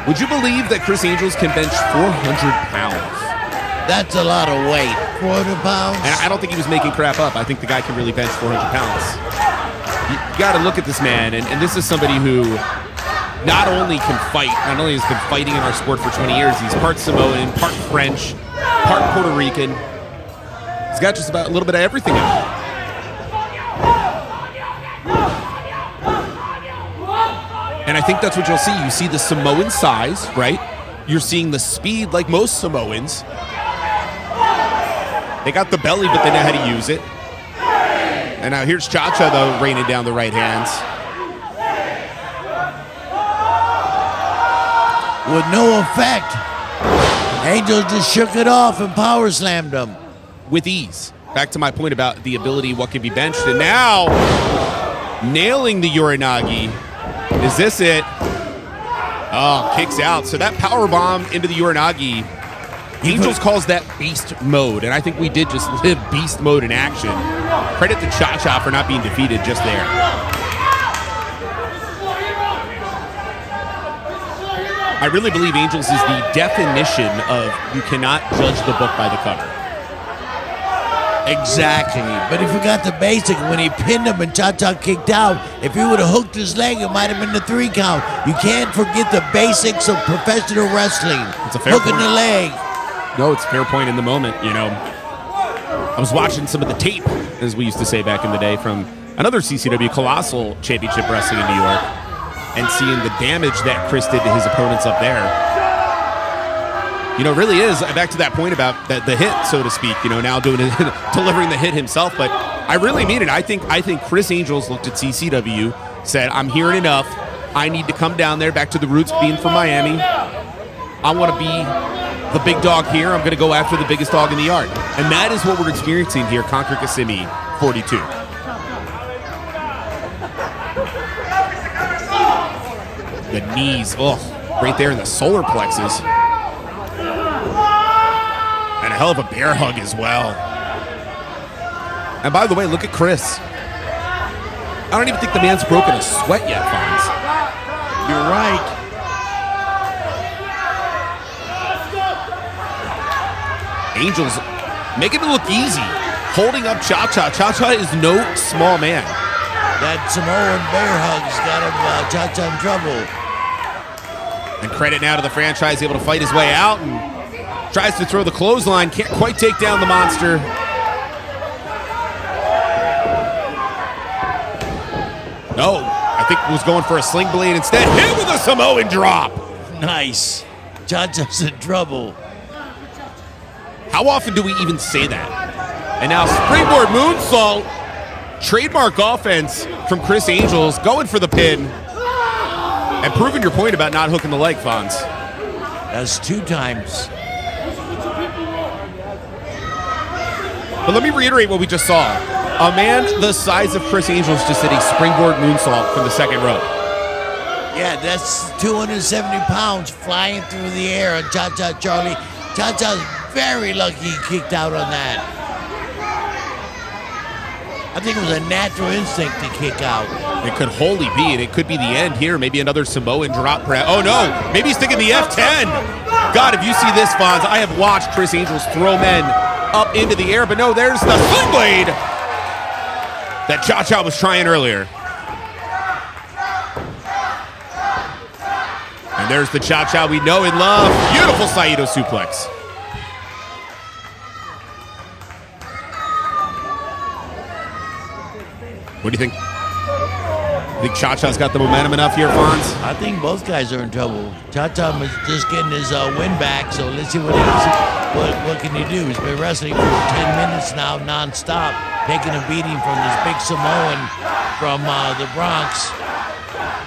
Would you believe that Chris Angels can bench 400 pounds? That's a lot of weight. 400 pounds? And I don't think he was making crap up. I think the guy can really bench 400 pounds. You got to look at this man, and this is somebody who not only can fight, not only has been fighting in our sport for 20 years, he's part Samoan, part French, part Puerto Rican. He's got just about a little bit of everything in him. And I think that's what you'll see. You see the Samoan size, right? You're seeing the speed like most Samoans. They got the belly, but they know how to use it. And now here's Cha-Cha, though, raining down the right hands. With no effect. Angel just shook it off and power slammed him. With ease. Back to my point about the ability, what can be benched. And now, nailing the Uranagi. Is this it? Oh, kicks out. So that power bomb into the Uranagi, Angels calls that beast mode. And I think we did just live beast mode in action. Credit to Cha-Cha for not being defeated just there. I really believe Angels is the definition of you cannot judge the book by the cover. Exactly. But he forgot the basic. When he pinned him and Cha-Cha kicked out, if he would have hooked his leg, it might have been the 3 count. You can't forget the basics of professional wrestling. It's a fair hooking point. the leg. No, it's a fair point in the moment, you know. I was watching some of the tape, as we used to say back in the day, from another CCW Colossal Championship Wrestling in New York, and seeing the damage that Chris did to his opponents up there. You know, it really is back to that point about the hit, so to speak. You know, now doing it, delivering the hit himself. But I really mean it. I think Chris Angels looked at CCW, said, "I'm hearing enough. I need to come down there, back to the roots, being from Miami. I want to be the big dog here. I'm going to go after the biggest dog in the yard." And that is what we're experiencing here. Conquer Kissimmee 42. The knees, right there in the solar plexus. And a hell of a bear hug as well. And by the way, look at Chris. I don't even think the man's broken a sweat yet, Fonz. You're right. Angels making it look easy. Holding up Cha-Cha. Cha-Cha is no small man. That Samoan bear hug's got him Cha-Cha in trouble. And credit now to the franchise, able to fight his way out and tries to throw the clothesline. Can't quite take down the monster. No, I think was going for a sling blade instead. Hit with a Samoan drop. Nice. Cha-Cha's in trouble. How often do we even say that? And now springboard moonsault. Trademark offense from Chris Angels, going for the pin. And proving your point about not hooking the leg, Fonz. That's 2 times. But let me reiterate what we just saw. A man the size of Chris Angels just did a springboard moonsault from the second rope. Yeah, that's 270 pounds flying through the air on Cha-Cha Charlie. Cha-Cha's very lucky he kicked out on that. I think it was a natural instinct to kick out. It could wholly be, and it could be the end here. Maybe another Samoan drop. Oh, no. Maybe he's thinking the F10. God, if you see this, Fonz, I have watched Criss Angels throw men up into the air, but no, there's the sling blade that Cha-Cha was trying earlier. And there's the Cha-Cha we know and love. Beautiful Saito suplex. What do you think? You think Cha-Cha's got the momentum enough here, Fonz? I think both guys are in trouble. Cha-Cha is just getting his win back, so let's see what can he do. He's been wrestling for 10 minutes now, nonstop, taking a beating from this big Samoan from the Bronx.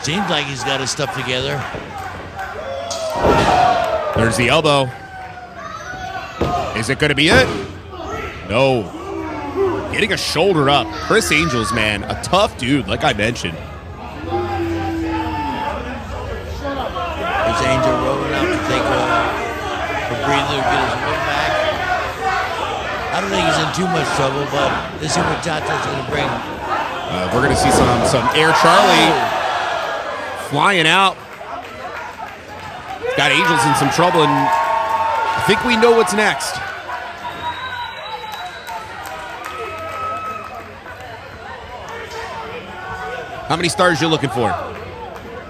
Seems like he's got his stuff together. There's the elbow. Is it going to be it? No. Getting a shoulder up. Criss Angels, man, a tough dude, like I mentioned. Criss Angel rolling out to take a breather, get his win back. I don't think he's in too much trouble, but let's see what Cha-Cha's going to bring. We're going to see some Air Charlie flying out. Got Angels in some trouble, and I think we know what's next. How many stars you looking for?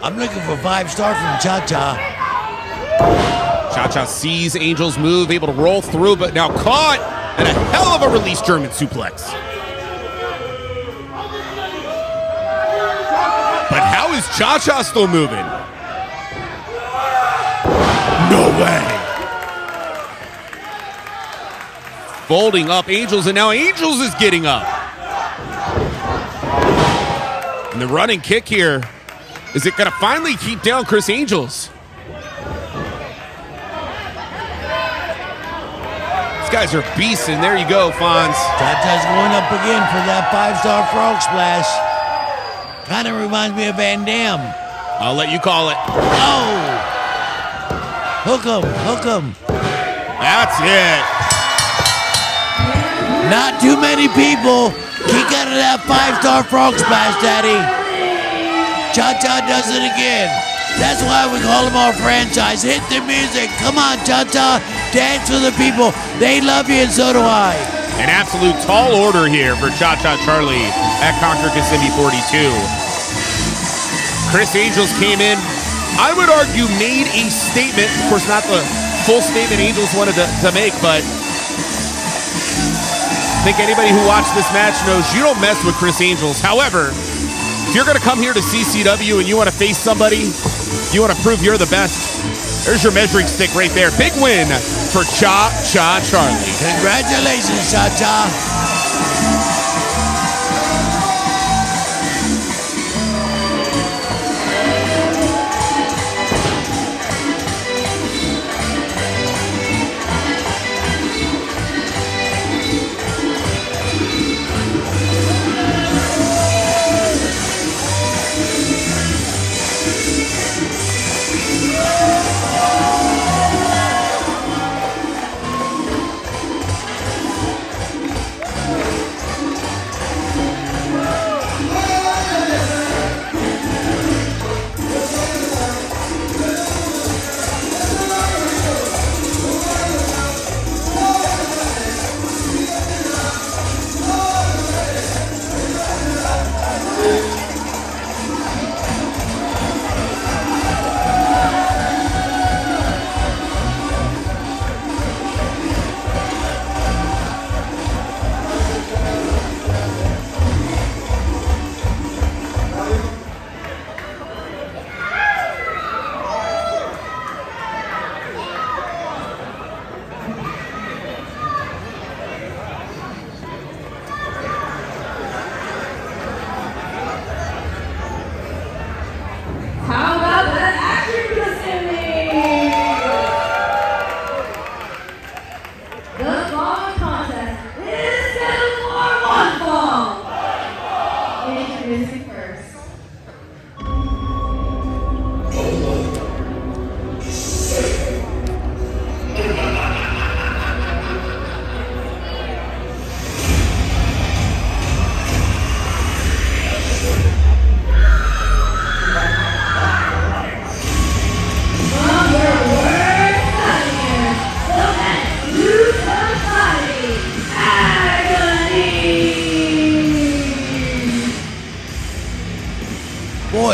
I'm looking for 5-star from Cha-Cha. Cha-Cha sees Angels move, able to roll through, but now caught, and a hell of a release German suplex. But how is Cha-Cha still moving? No way. Folding up Angels, and now Angels is getting up. And the running kick here, is it going to finally keep down Criss Angels? These guys are beasts, and there you go, Fonz. Cha-Cha's going up again for that 5-star frog splash. Kind of reminds me of Van Damme. I'll let you call it. Oh! Hook him, hook him. That's it. Not too many people kick out of that 5-star frog splash, Daddy. Cha-Cha does it again. That's why we call him our franchise. Hit the music. Come on, Cha-Cha. Dance for the people. They love you, and so do I. An absolute tall order here for Cha-Cha Charlie at Conquer Kissimmee 42. Criss Angels came in, I would argue, made a statement. Of course, not the full statement Angels wanted to make, but I think anybody who watched this match knows you don't mess with Criss Angels. However, if you're going to come here to CCW and you want to face somebody, you want to prove you're the best, there's your measuring stick right there. Big win for Cha-Cha Charlie. Congratulations, Cha-Cha.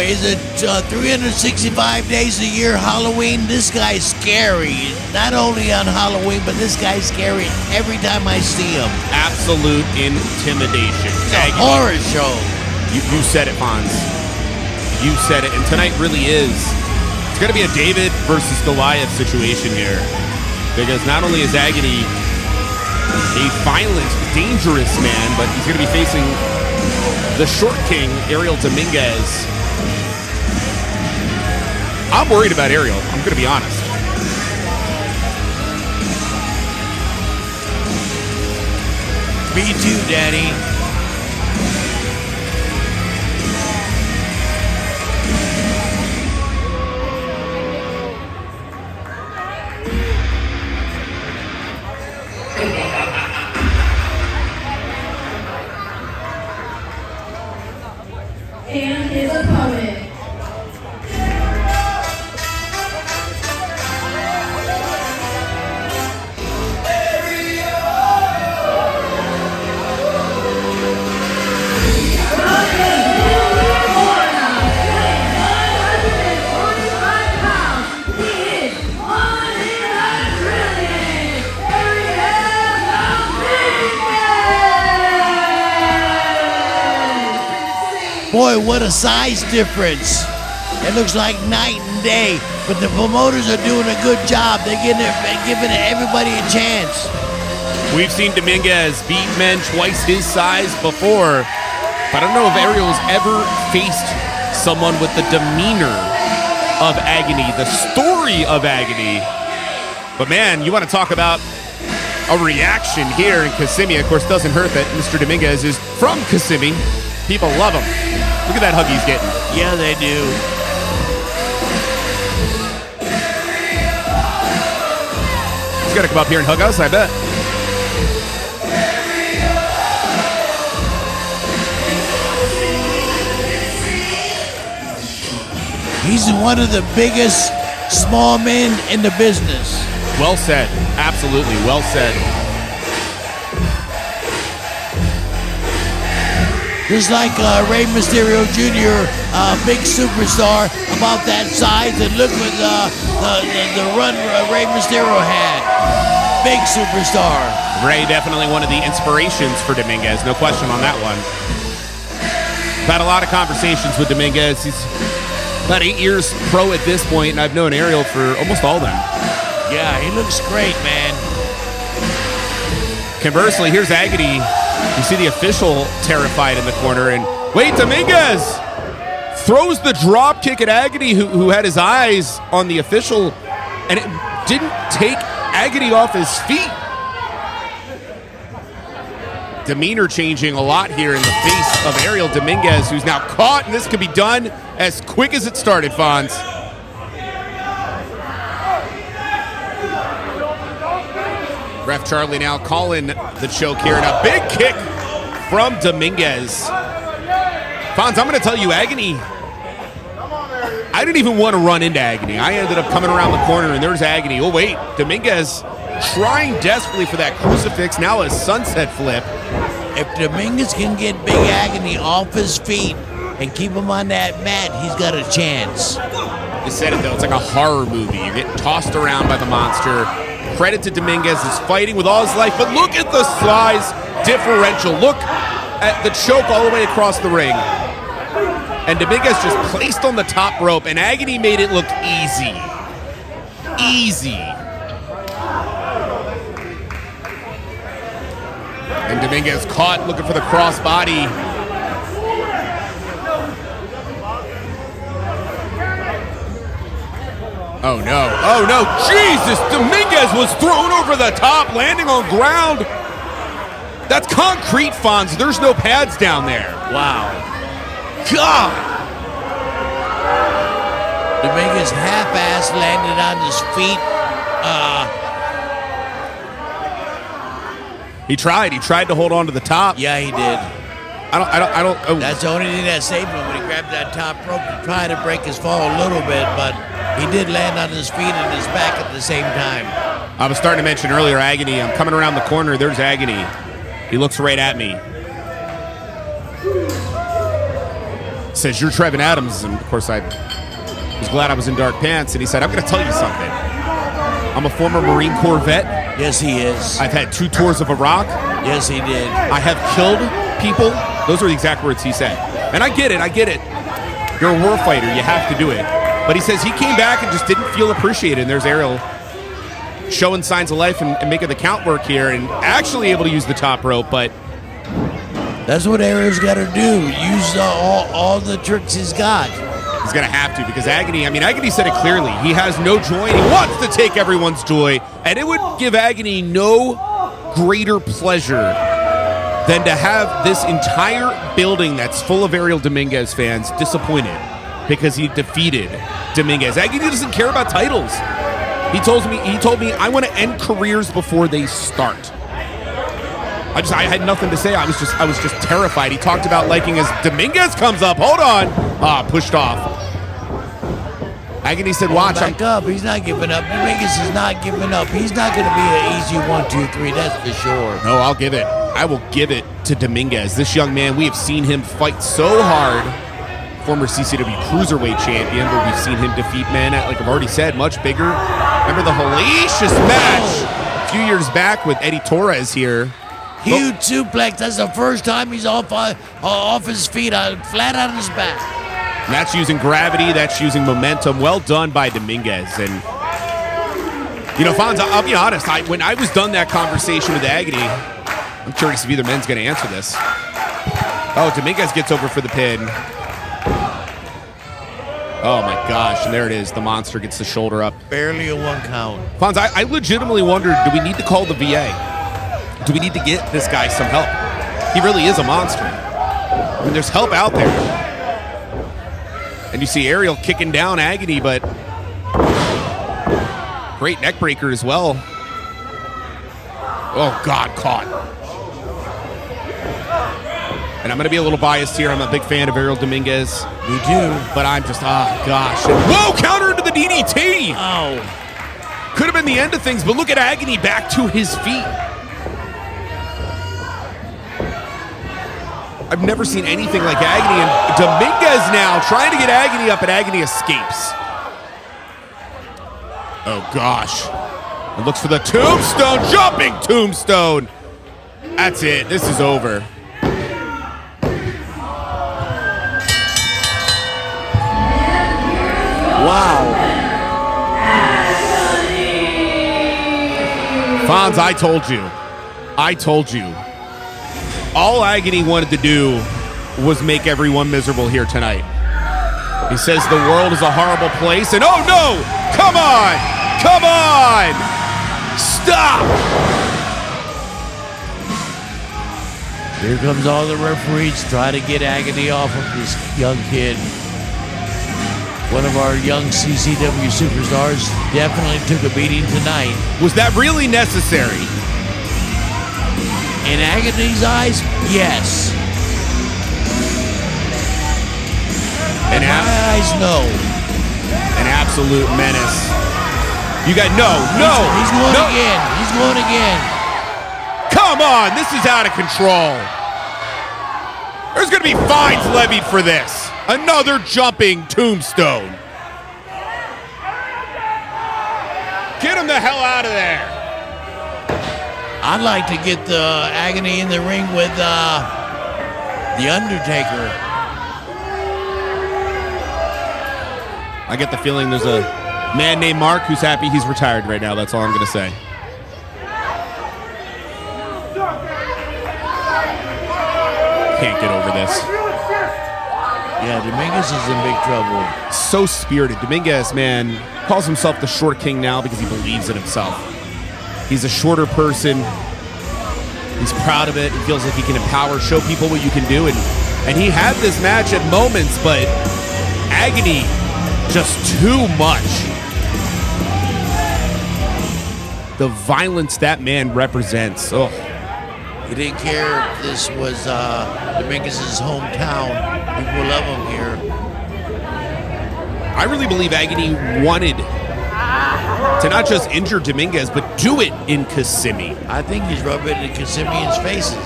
is it 365 days a year Halloween? This guy's scary. Not only on Halloween, but this guy's scary every time I see him. Absolute intimidation. It's a horror show. You said it, Fonz. You said it. And tonight really is. It's going to be a David versus Goliath situation here. Because not only is Agony a violent, dangerous man, but he's going to be facing the short king, Ariel Dominguez. I'm worried about Ariel. I'm going to be honest. Me too, Daddy. And his opponent. Boy, what a size difference. It looks like night and day, but the promoters are doing a good job. They're giving everybody a chance. We've seen Dominguez beat men twice his size before, but I don't know if Ariel's ever faced someone with the demeanor of Agony, the story of Agony. But man, you want to talk about a reaction here in Kissimmee. Of course, doesn't hurt that Mr. Dominguez is from Kissimmee. People love him. Look at that hug he's getting. Yeah, they do. He's got to come up here and hug us, I bet. He's one of the biggest small men in the business. Well said. Absolutely. Well said. Just like Rey Mysterio Jr., big superstar about that size, and look what the run Rey Mysterio had. Big superstar. Rey definitely one of the inspirations for Dominguez, no question on that one. I've had a lot of conversations with Dominguez. He's about 8 years pro at this point, and I've known Ariel for almost all of them. Yeah, he looks great, man. Conversely, here's Agony. You see the official terrified in the corner, and wait, Dominguez throws the drop kick at Agony, who had his eyes on the official, and it didn't take Agony off his feet. Demeanor changing a lot here in the face of Ariel Dominguez, who's now caught, and this could be done as quick as it started, Fonz. Ref Charlie now calling the choke here, and a big kick from Dominguez. Fonz, I'm going to tell you, Agony, I didn't even want to run into Agony. I ended up coming around the corner, and there's Agony. Oh, wait, Dominguez trying desperately for that crucifix, now a sunset flip. If Dominguez can get Big Agony off his feet and keep him on that mat, he's got a chance. You said it, though. It's like a horror movie. You're getting tossed around by the monster. Credit to Dominguez, is fighting with all his life, but look at the size differential. Look at the choke all the way across the ring. And Dominguez just placed on the top rope, and Agony made it look easy. Easy. And Dominguez caught, looking for the crossbody. Oh no, oh no, Jesus! Dominguez was thrown over the top, landing on ground. That's concrete, Fonz. There's no pads down there. Wow. God! Dominguez half-ass landed on his feet. He tried to hold on to the top. Yeah, he did. I don't. Oh. That's the only thing that saved him when he grabbed that top rope to try to break his fall a little bit, but he did land on his feet and his back at the same time. I was starting to mention earlier, Agony. I'm coming around the corner. There's Agony. He looks right at me. says, "You're Trevin Adams." And of course, I was glad I was in dark pants. And he said, "I'm going to tell you something. I'm a former Marine Corps vet. Yes, he is. I've had 2 tours of Iraq. Yes, he did. I have killed people." Those are the exact words he said. And I get it. You're a war fighter. You have to do it. But he says he came back and just didn't feel appreciated. And there's Ariel showing signs of life and making the count work here and actually able to use the top rope. But that's what Ariel's got to do. Use all the tricks he's got. he's going to have to, because Agony said it clearly. He has no joy and he wants to take everyone's joy. And it would give Agony no greater pleasure than to have this entire building that's full of Ariel Dominguez fans disappointed because he defeated Dominguez. Agony doesn't care about titles. He told me, I want to end careers before they start. I had nothing to say. I was just terrified. He talked about liking as Dominguez comes up. Hold on. Pushed off. Agony said, watch. Back up. He's not giving up. Dominguez is not giving up. He's not going to be an easy 1, 2, 3. That's for sure. No, I'll give it. I will give it to Dominguez. This young man, we have seen him fight so hard. Former CCW Cruiserweight Champion, but we've seen him defeat men at, like I've already said, much bigger. Remember the hellacious match a few years back with Eddie Torres here. Huge suplex. That's the first time he's off his feet, flat on his back. And that's using gravity. That's using momentum. Well done by Dominguez. And, you know, Fonz, I'll be honest. When I was done that conversation with Agony, I'm curious if either men's going to answer this. Oh, Dominguez gets over for the pin. Oh, my gosh. And there it is. The monster gets the shoulder up. Barely a 1 count. Fonz, I legitimately wondered, do we need to call the VA? Do we need to get this guy some help? He really is a monster. I mean, there's help out there. And you see Ariel kicking down Agony, but great neck breaker as well. Oh, God, caught. And I'm going to be a little biased here. I'm a big fan of Ariel Dominguez. Me too. But I'm just, oh, gosh. Whoa, counter into the DDT. Oh. Could have been the end of things, but look at Agony back to his feet. I've never seen anything like Agony, and Dominguez now trying to get Agony up, and Agony escapes. Oh, gosh. And looks for the tombstone, jumping tombstone. That's it. This is over. Wow. Fonz, I told you. All Agony wanted to do was make everyone miserable here tonight. He says the world is a horrible place, and oh no! Come on! Stop! Here comes all the referees trying to get Agony off of this young kid. One of our young CCW superstars definitely took a beating tonight. Was that really necessary? In Agony's eyes, yes. In my eyes, no. An absolute menace. You got no. He's going again. Come on, this is out of control. There's going to be fines levied for this. Another jumping tombstone. Get him the hell out of there. I'd like to get the Agony in the ring with the Undertaker. I get the feeling there's a man named Mark who's happy he's retired right now. That's all I'm going to say. Can't get over this. Yeah, Dominguez is in big trouble. So spirited. Dominguez, man, calls himself the Short King now because he believes in himself. He's a shorter person. He's proud of it. He feels like he can empower, show people what you can do. And he had this match at moments, but Agony, just too much. The violence that man represents. Oh. He didn't care if this was Dominguez's hometown. People love him here. I really believe Agony wanted to not just injure Dominguez, but do it in Kissimmee. I think he's rubbing it in Kissimmee's faces. A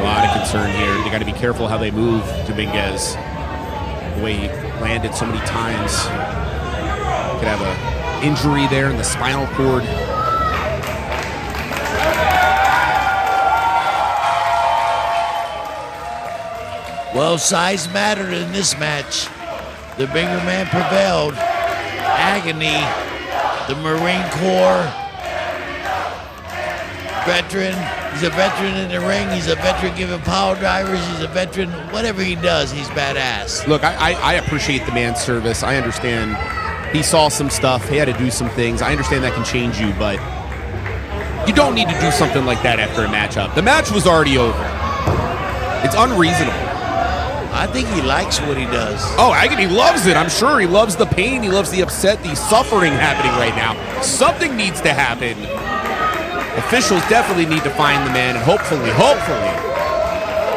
lot of concern here. They got to be careful how they move Dominguez. The way he landed so many times. Could have an injury there in the spinal cord. Well, size mattered in this match. The bigger man prevailed. Agony, the Marine Corps veteran. He's a veteran in the ring. He's a veteran giving power drivers. He's a veteran. Whatever he does, he's badass. Look, I appreciate the man's service. I understand he saw some stuff. He had to do some things. I understand that can change you, but you don't need to do something like that after a matchup. The match was already over. It's unreasonable. I think he likes what he does. Oh, Agony loves it. I'm sure he loves the pain. He loves the upset, the suffering happening right now. Something needs to happen. Officials definitely need to find the man, and hopefully,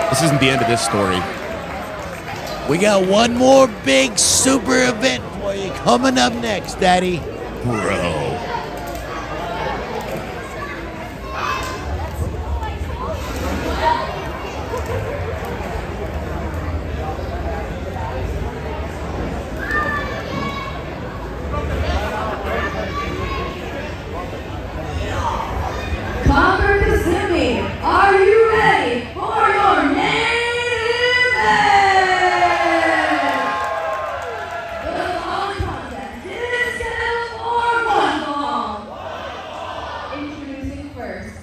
this isn't the end of this story. We got one more big super event for you coming up next, Daddy. Bro. Conquer Kissimmee, are you ready for your main event? The following contest is scheduled for one fall. Introducing first.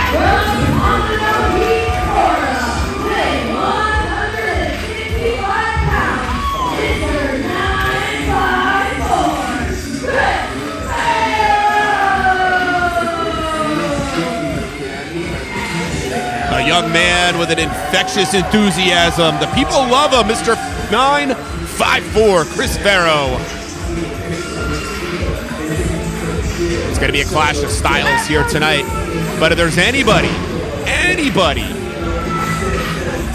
From Honolulu, Florida, weighing 165 pounds, Mr. 954, A young man with an infectious enthusiasm. The people love him, Mr. 954, Chris Farrow. It's going to be a clash of styles here tonight. But if there's anybody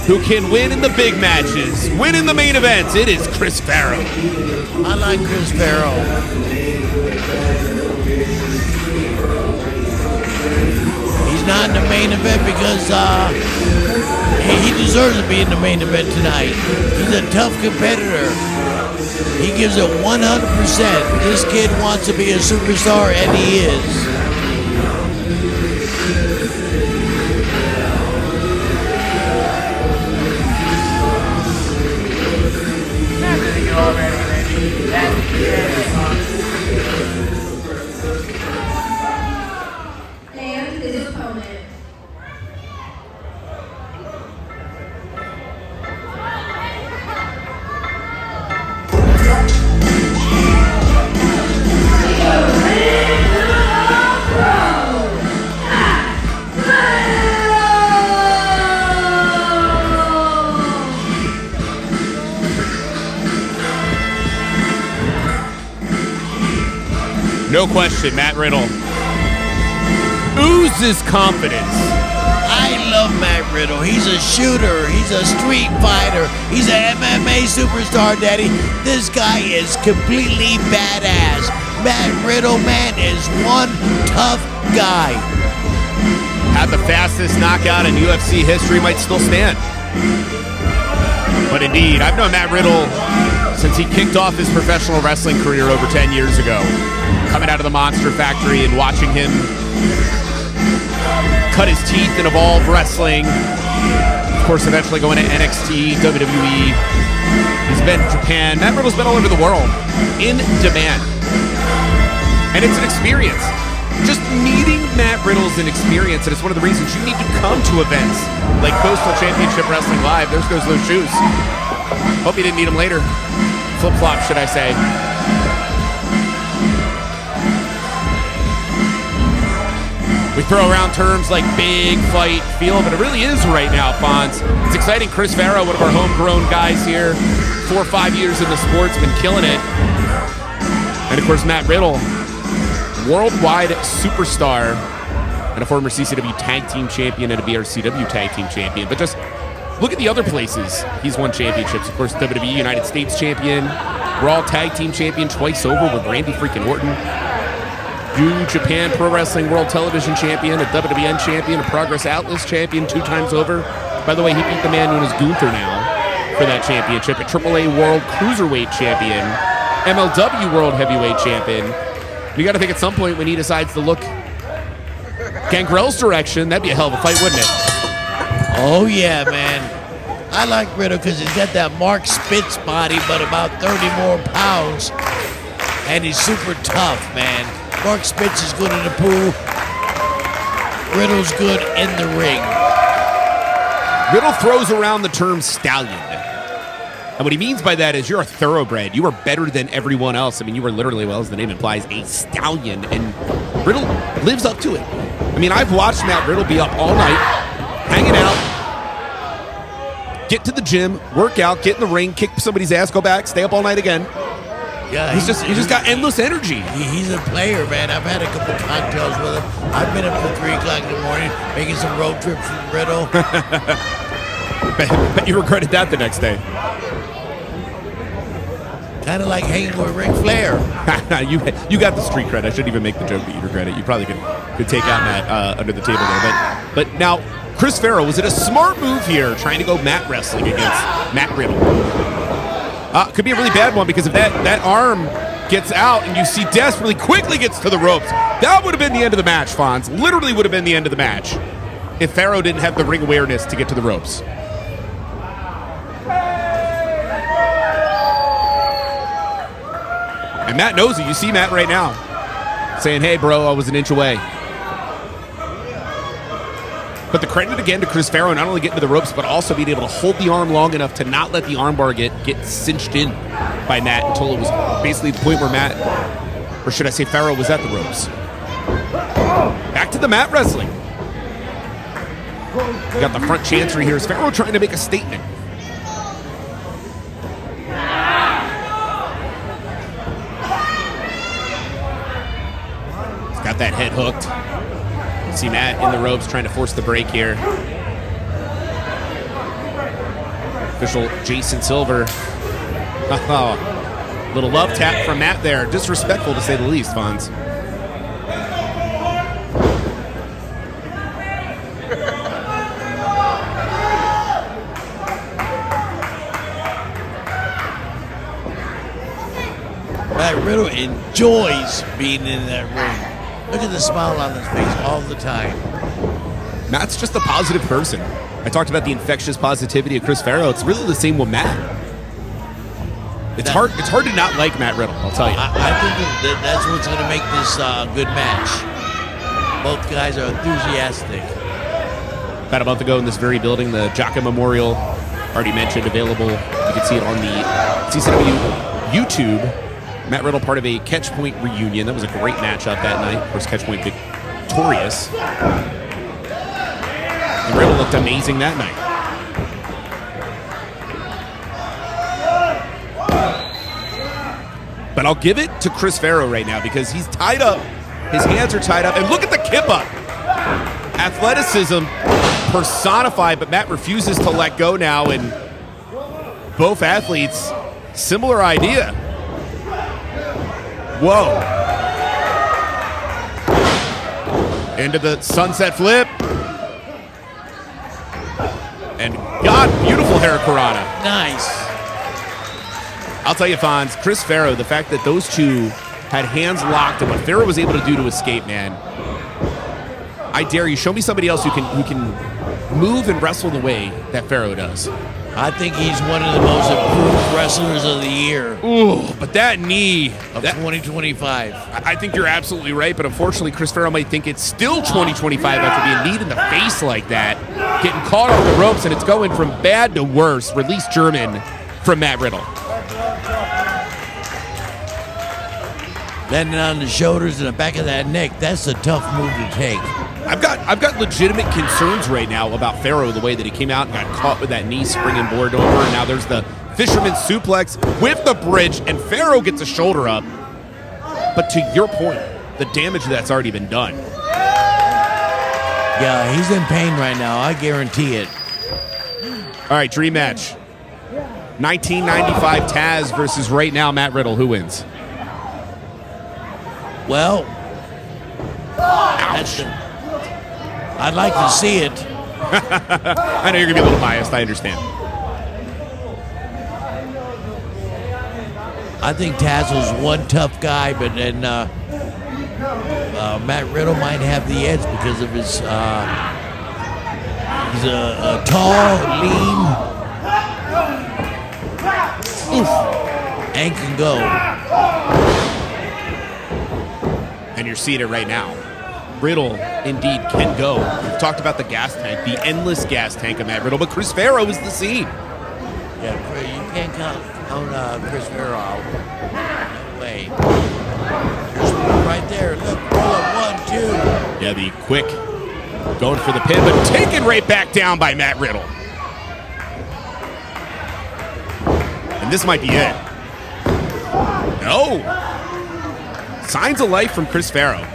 who can win in the big matches, win in the main events, it is Chris Farrow. I like Chris Farrow. He's not in the main event because he deserves to be in the main event tonight. He's a tough competitor. He gives it 100%. This kid wants to be a superstar, and he is. and his opponent. No question, Matt Riddle oozes confidence. I love Matt Riddle. He's a shooter. He's a street fighter. He's an MMA superstar, Daddy. This guy is completely badass. Matt Riddle, man, is one tough guy. Had the fastest knockout in UFC history, might still stand. But indeed, I've known Matt Riddle since he kicked off his professional wrestling career over 10 years ago. Coming out of the Monster Factory and watching him cut his teeth in Evolve Wrestling. Of course, eventually going to NXT, WWE. He's been in Japan. Matt Riddle's been all over the world. In demand. And it's an experience. Just meeting Matt Riddle's an experience, and it's one of the reasons you need to come to events like Coastal Championship Wrestling Live. There goes those shoes. Hope you didn't need them later. Flip-flop, should I say. We throw around terms like big fight feel, but it really is right now, Fonz. It's exciting. Chris Farrow, one of our homegrown guys here, 4 or 5 years in the sport's been killing it. And of course, Matt Riddle, worldwide superstar and a former CCW Tag Team Champion and a BRCW Tag Team Champion. But just look at the other places he's won championships. Of course, WWE United States Champion, Raw Tag Team Champion twice over with Randy freaking Orton. New Japan Pro Wrestling World Television Champion, a WWN Champion, a Progress Atlas Champion 2 times over. By the way, he beat the man known as Gunther now for that championship. A AAA World Cruiserweight Champion, MLW World Heavyweight Champion. You got to think at some point when he decides to look Gangrel's direction, that'd be a hell of a fight, wouldn't it? Oh, yeah, man. I like Riddle because he's got that Mark Spitz body, but about 30 more pounds. And he's super tough, man. Mark Spitz is good in the pool. Riddle's good in the ring. Riddle throws around the term stallion. And what he means by that is you're a thoroughbred. You are better than everyone else. I mean, you are literally, well, as the name implies, a stallion. And Riddle lives up to it. I mean, I've watched Matt Riddle be up all night, hanging out, get to the gym, work out, get in the ring, kick somebody's ass, go back, stay up all night again. Yeah, he's just got endless energy. He's a player, man. I've had a couple cocktails with him. I've been up till 3 o'clock in the morning making some road trips from Riddle. But you regretted that the next day. Kind of like hanging with Ric Flair. you got the street cred. I shouldn't even make the joke that you regret it. You probably could take out Matt under the table there. But now, Chris Farrow, was it a smart move here trying to go mat wrestling against Matt Riddle? Could be a really bad one because if that arm gets out and you see Des really quickly gets to the ropes, that would have been the end of the match, Fonz. Literally would have been the end of the match if Farrow didn't have the ring awareness to get to the ropes. And Matt knows it. You see Matt right now saying, hey, bro, I was an inch away. But the credit again to Chris Farrow, not only getting to the ropes, but also being able to hold the arm long enough to not let the armbar get cinched in by Matt until it was basically the point where Matt, or should I say Farrow, was at the ropes. Back to the mat wrestling. Got the front chancery here. Is Farrow trying to make a statement? He's got that head hooked. See Matt in the ropes trying to force the break here. Official Jason Silver. Oh, little love tap from Matt there. Disrespectful to say the least, Fonz. Matt Riddle enjoys being in that ring. Look at the smile on his face all the time. Matt's just a positive person. I talked about the infectious positivity of Chris Farrow. It's really the same with Matt. It's hard to not like Matt Riddle, I'll tell you. I think that's what's going to make this a good match. Both guys are enthusiastic. About a month ago in this very building, the Jackal Memorial, already mentioned, available. You can see it on the CCW YouTube. Matt Riddle part of a Catchpoint reunion. That was a great matchup that night. Of course, Catchpoint victorious. And Riddle looked amazing that night. But I'll give it to Chris Farrow right now because he's tied up. His hands are tied up. And look at the kip up. Athleticism personified, but Matt refuses to let go now. And both athletes, similar idea. Whoa. Into the sunset flip. And God, beautiful hurricanrana. Nice. I'll tell you, Fonz, Chris Farrow, the fact that those two had hands locked and what Farrow was able to do to escape, man. I dare you, show me somebody else who can move and wrestle the way that Farrow does. I think he's one of the most improved wrestlers of the year. Ooh, but that knee of 2025. I think you're absolutely right, but unfortunately, Chris Farrow might think it's still 2025 after being kneed in the face like that, getting caught off the ropes, and it's going from bad to worse. Release German from Matt Riddle. Landing on the shoulders and the back of that neck, that's a tough move to take. I've got legitimate concerns right now about Farrow, the way that he came out and got caught with that knee springing board over, and now there's the fisherman suplex with the bridge, and Farrow gets a shoulder up. But to your point, the damage that's already been done. Yeah, he's in pain right now, I guarantee it. All right, dream match. 1995 Taz versus right now Matt Riddle. Who wins? Well, I'd like to see it. I know you're going to be a little biased. I understand. I think Taz was one tough guy, but then Matt Riddle might have the edge because of his he's a tall, lean, and can go. And you're seeing it right now. Riddle indeed can go. We've talked about the gas tank, the endless gas tank of Matt Riddle, but Chris Farrow is the scene. Yeah, you can't count Chris Farrow out. No way. There's one right there. Look, roll it, 1, 2. Yeah, the quick going for the pin, but taken right back down by Matt Riddle. And this might be it. No. Signs of life from Chris Farrow.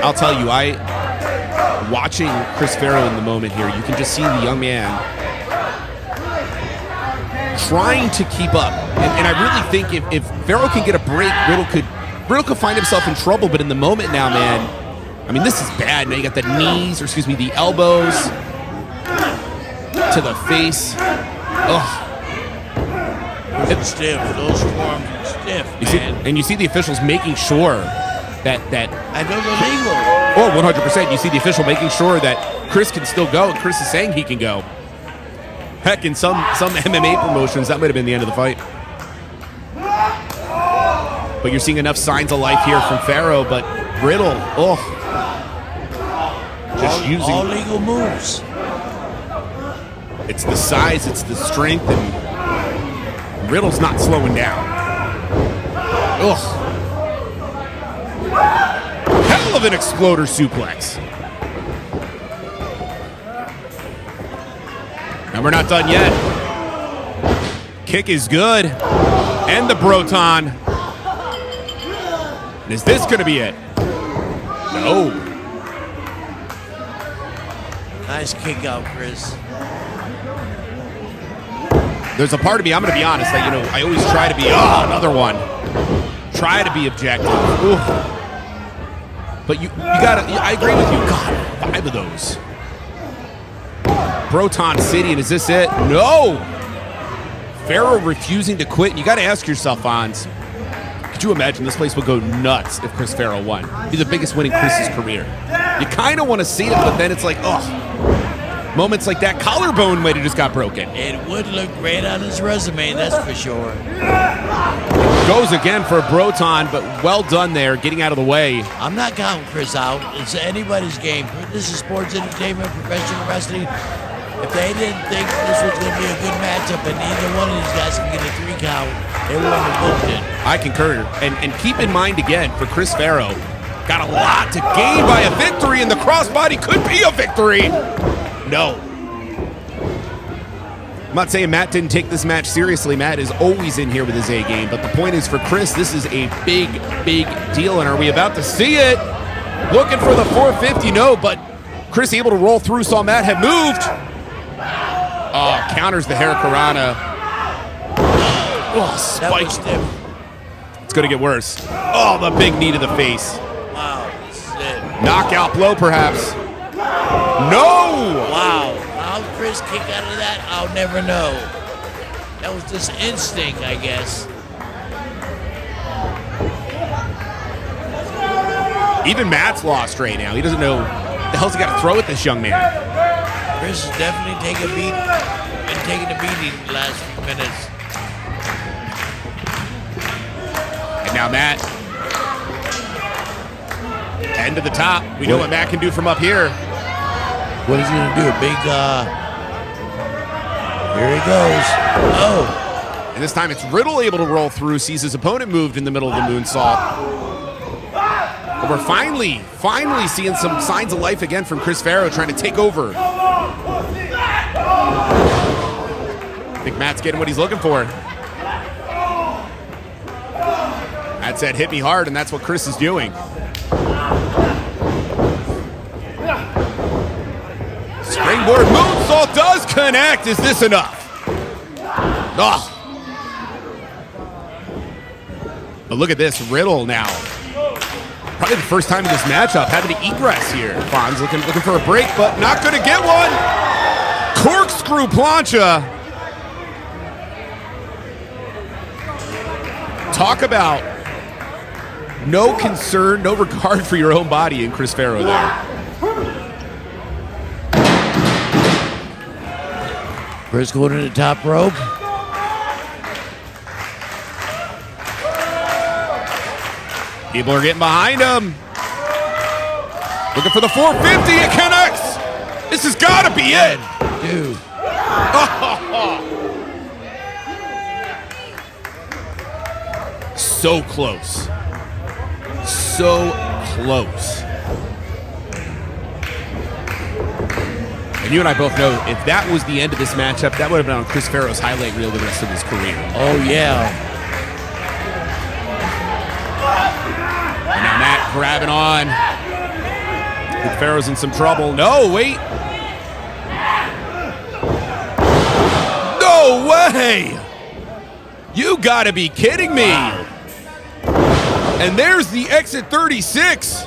I'll tell you, watching Chris Farrow in the moment here, you can just see the young man trying to keep up. And I really think if Farrow can get a break, Riddle could find himself in trouble. But in the moment now, man, I mean, this is bad. Now you got the knees, or excuse me, the elbows to the face. Ugh. It's stiff. Those forearms are stiff, man. And you see the officials making sure that and those are legal. Oh, 100%. You see the official making sure that Chris can still go, and Chris is saying he can go. Heck, in some MMA promotions, that might have been the end of the fight. But you're seeing enough signs of life here from Farrow, but Riddle, just using all legal moves. It's the size, it's the strength, and Riddle's not slowing down. Ugh. Hell of an exploder suplex. And we're not done yet. Kick is good. And the Broton. And is this going to be it? No. Nice kick out, Chris. There's a part of me, I'm going to be honest, that, I always try to be, another one. Try to be objective. Ooh. But you gotta, I agree with you. God, 5 of those. Broton City, and is this it? No! Farrow refusing to quit. You gotta ask yourself, Fonz, could you imagine this place would go nuts if Chris Farrow won? He's the biggest win in Chris's career. You kind of want to see it, but then it's like, moments like that collarbone might have just got broken. It would look great on his resume, that's for sure. Goes again for Broton, but well done there, getting out of the way. I'm not counting Chris out. It's anybody's game. This is sports entertainment, professional wrestling. If they didn't think this was going to be a good matchup and either one of these guys can get a 3 count, they wouldn't have booked it. I concur. And keep in mind again, for Chris Farrow, got a lot to gain by a victory, and the crossbody could be a victory. No. I'm not saying Matt didn't take this match seriously. Matt is always in here with his A game. But the point is, for Chris, this is a big, big deal. And are we about to see it? Looking for the 450. No, but Chris able to roll through, saw Matt had moved. Oh, counters the Hurricanrana. Oh, spike. It's going to get worse. Oh, the big knee to the face. Wow, this is it. Knockout blow, perhaps. No! Wow. How Chris kick out of that, I'll never know. That was just instinct, I guess. Even Matt's lost right now. He doesn't know what the hell's he got to throw at this young man. Chris is definitely taking a beating the last few minutes. And now Matt. End to the top. We know what Matt can do from up here. What is he going to do? A big, here he goes. Oh. And this time it's Riddle able to roll through, sees his opponent moved in the middle of the moonsault. But we're finally seeing some signs of life again from Chris Farrow trying to take over. I think Matt's getting what he's looking for. Matt said, hit me hard, and that's what Chris is doing. springboard moonsault does connect. Is this enough? Oh. But look at this, Riddle now. Probably the first time in this matchup having to egress here. Fonz looking for a break, but not going to get one. Corkscrew plancha. Talk about no concern, no regard for your own body in Chris Farrow there. Chris going to the top rope. People are getting behind him. Looking for the 450. It connects. This has got to be it. Dude. So close. So close. And you and I both know if that was the end of this matchup, that would have been on Chris Farrow's highlight reel the rest of his career. Oh, yeah. And now Matt grabbing on. And Farrow's in some trouble. No, wait. No way. You gotta be kidding me. Wow. And there's the exit 36.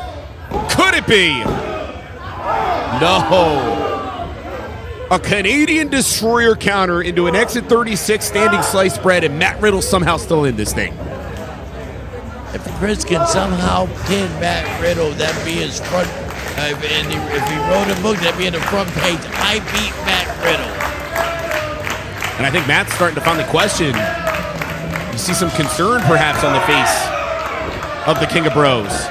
Could it be? No. A Canadian destroyer counter into an exit 36 standing sliced bread, and Matt Riddle somehow still in this thing. If Chris can somehow pin Matt Riddle, that'd be his front. If he wrote a book, that'd be in the front page. I beat Matt Riddle. And I think Matt's starting to finally question. You see some concern perhaps on the face of the King of Bros.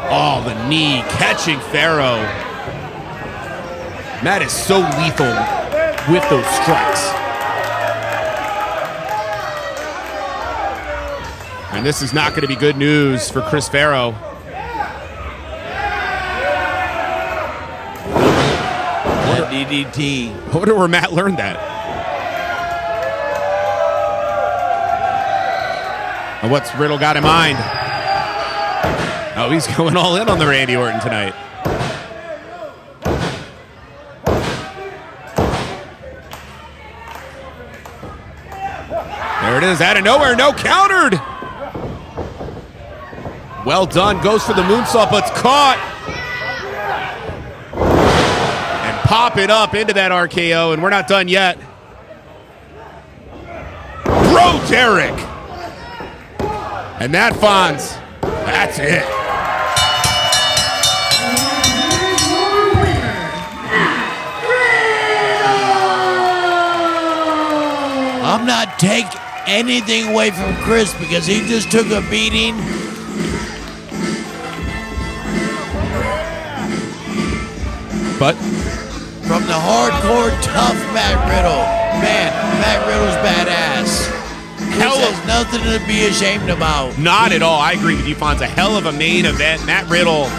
Oh, the knee catching Farrow. Matt is so lethal with those strikes. And this is not going to be good news for Chris Farrow. That DDT. I wonder where Matt learned that. And what's Riddle got in mind? Oh, he's going all in on the Randy Orton tonight. There it is, out of nowhere, no, countered. Well done, goes for the moonsault, but it's caught. And pop it up into that RKO, and we're not done yet. Bro, Derek. And that, Fonz, that's it. I'm not taking anything away from Chris because he just took a beating. But from the hardcore tough Matt Riddle. Man, Matt Riddle's badass. There's nothing to be ashamed about. Not at all. I agree with you, Fonz. A hell of a main event. Matt Riddle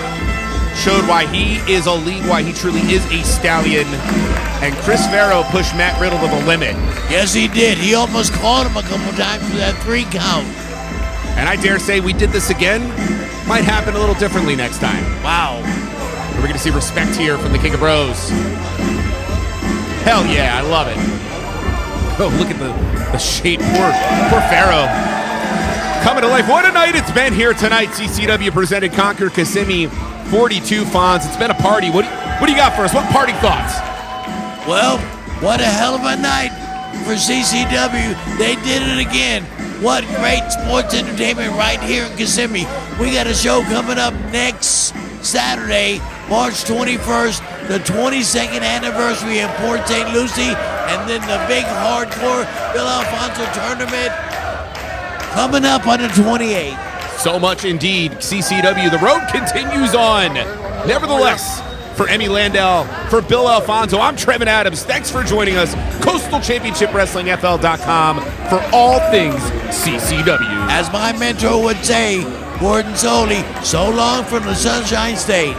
showed why he is elite, why he truly is a stallion. And Chris Farrow pushed Matt Riddle to the limit. Yes, he did. He almost caught him a couple times for that 3 count. And I dare say we did this again. Might happen a little differently next time. Wow. We're going to see respect here from the King of Bros. Hell yeah, I love it. Oh, look at the shape. Poor Farrow. Coming to life. What a night it's been here tonight. CCW presented Conquer Kissimmee 42 Fonz. It's been a party. What do you got for us? What party thoughts? Well, what a hell of a night for CCW. They did it again. What great sports entertainment right here in Kissimmee. We got a show coming up next Saturday, March 21st, the 22nd anniversary in Port St. Lucie, and then the big hardcore Bill Alfonso tournament coming up on the 28th. So much indeed. CCW, the road continues on. Nevertheless, for Emmy Landau, for Bill Alfonso, I'm Trevin Adams. Thanks for joining us. Coastal Championship WrestlingFL.com for all things CCW. As my mentor would say, Gordon Soley, so long from the Sunshine State.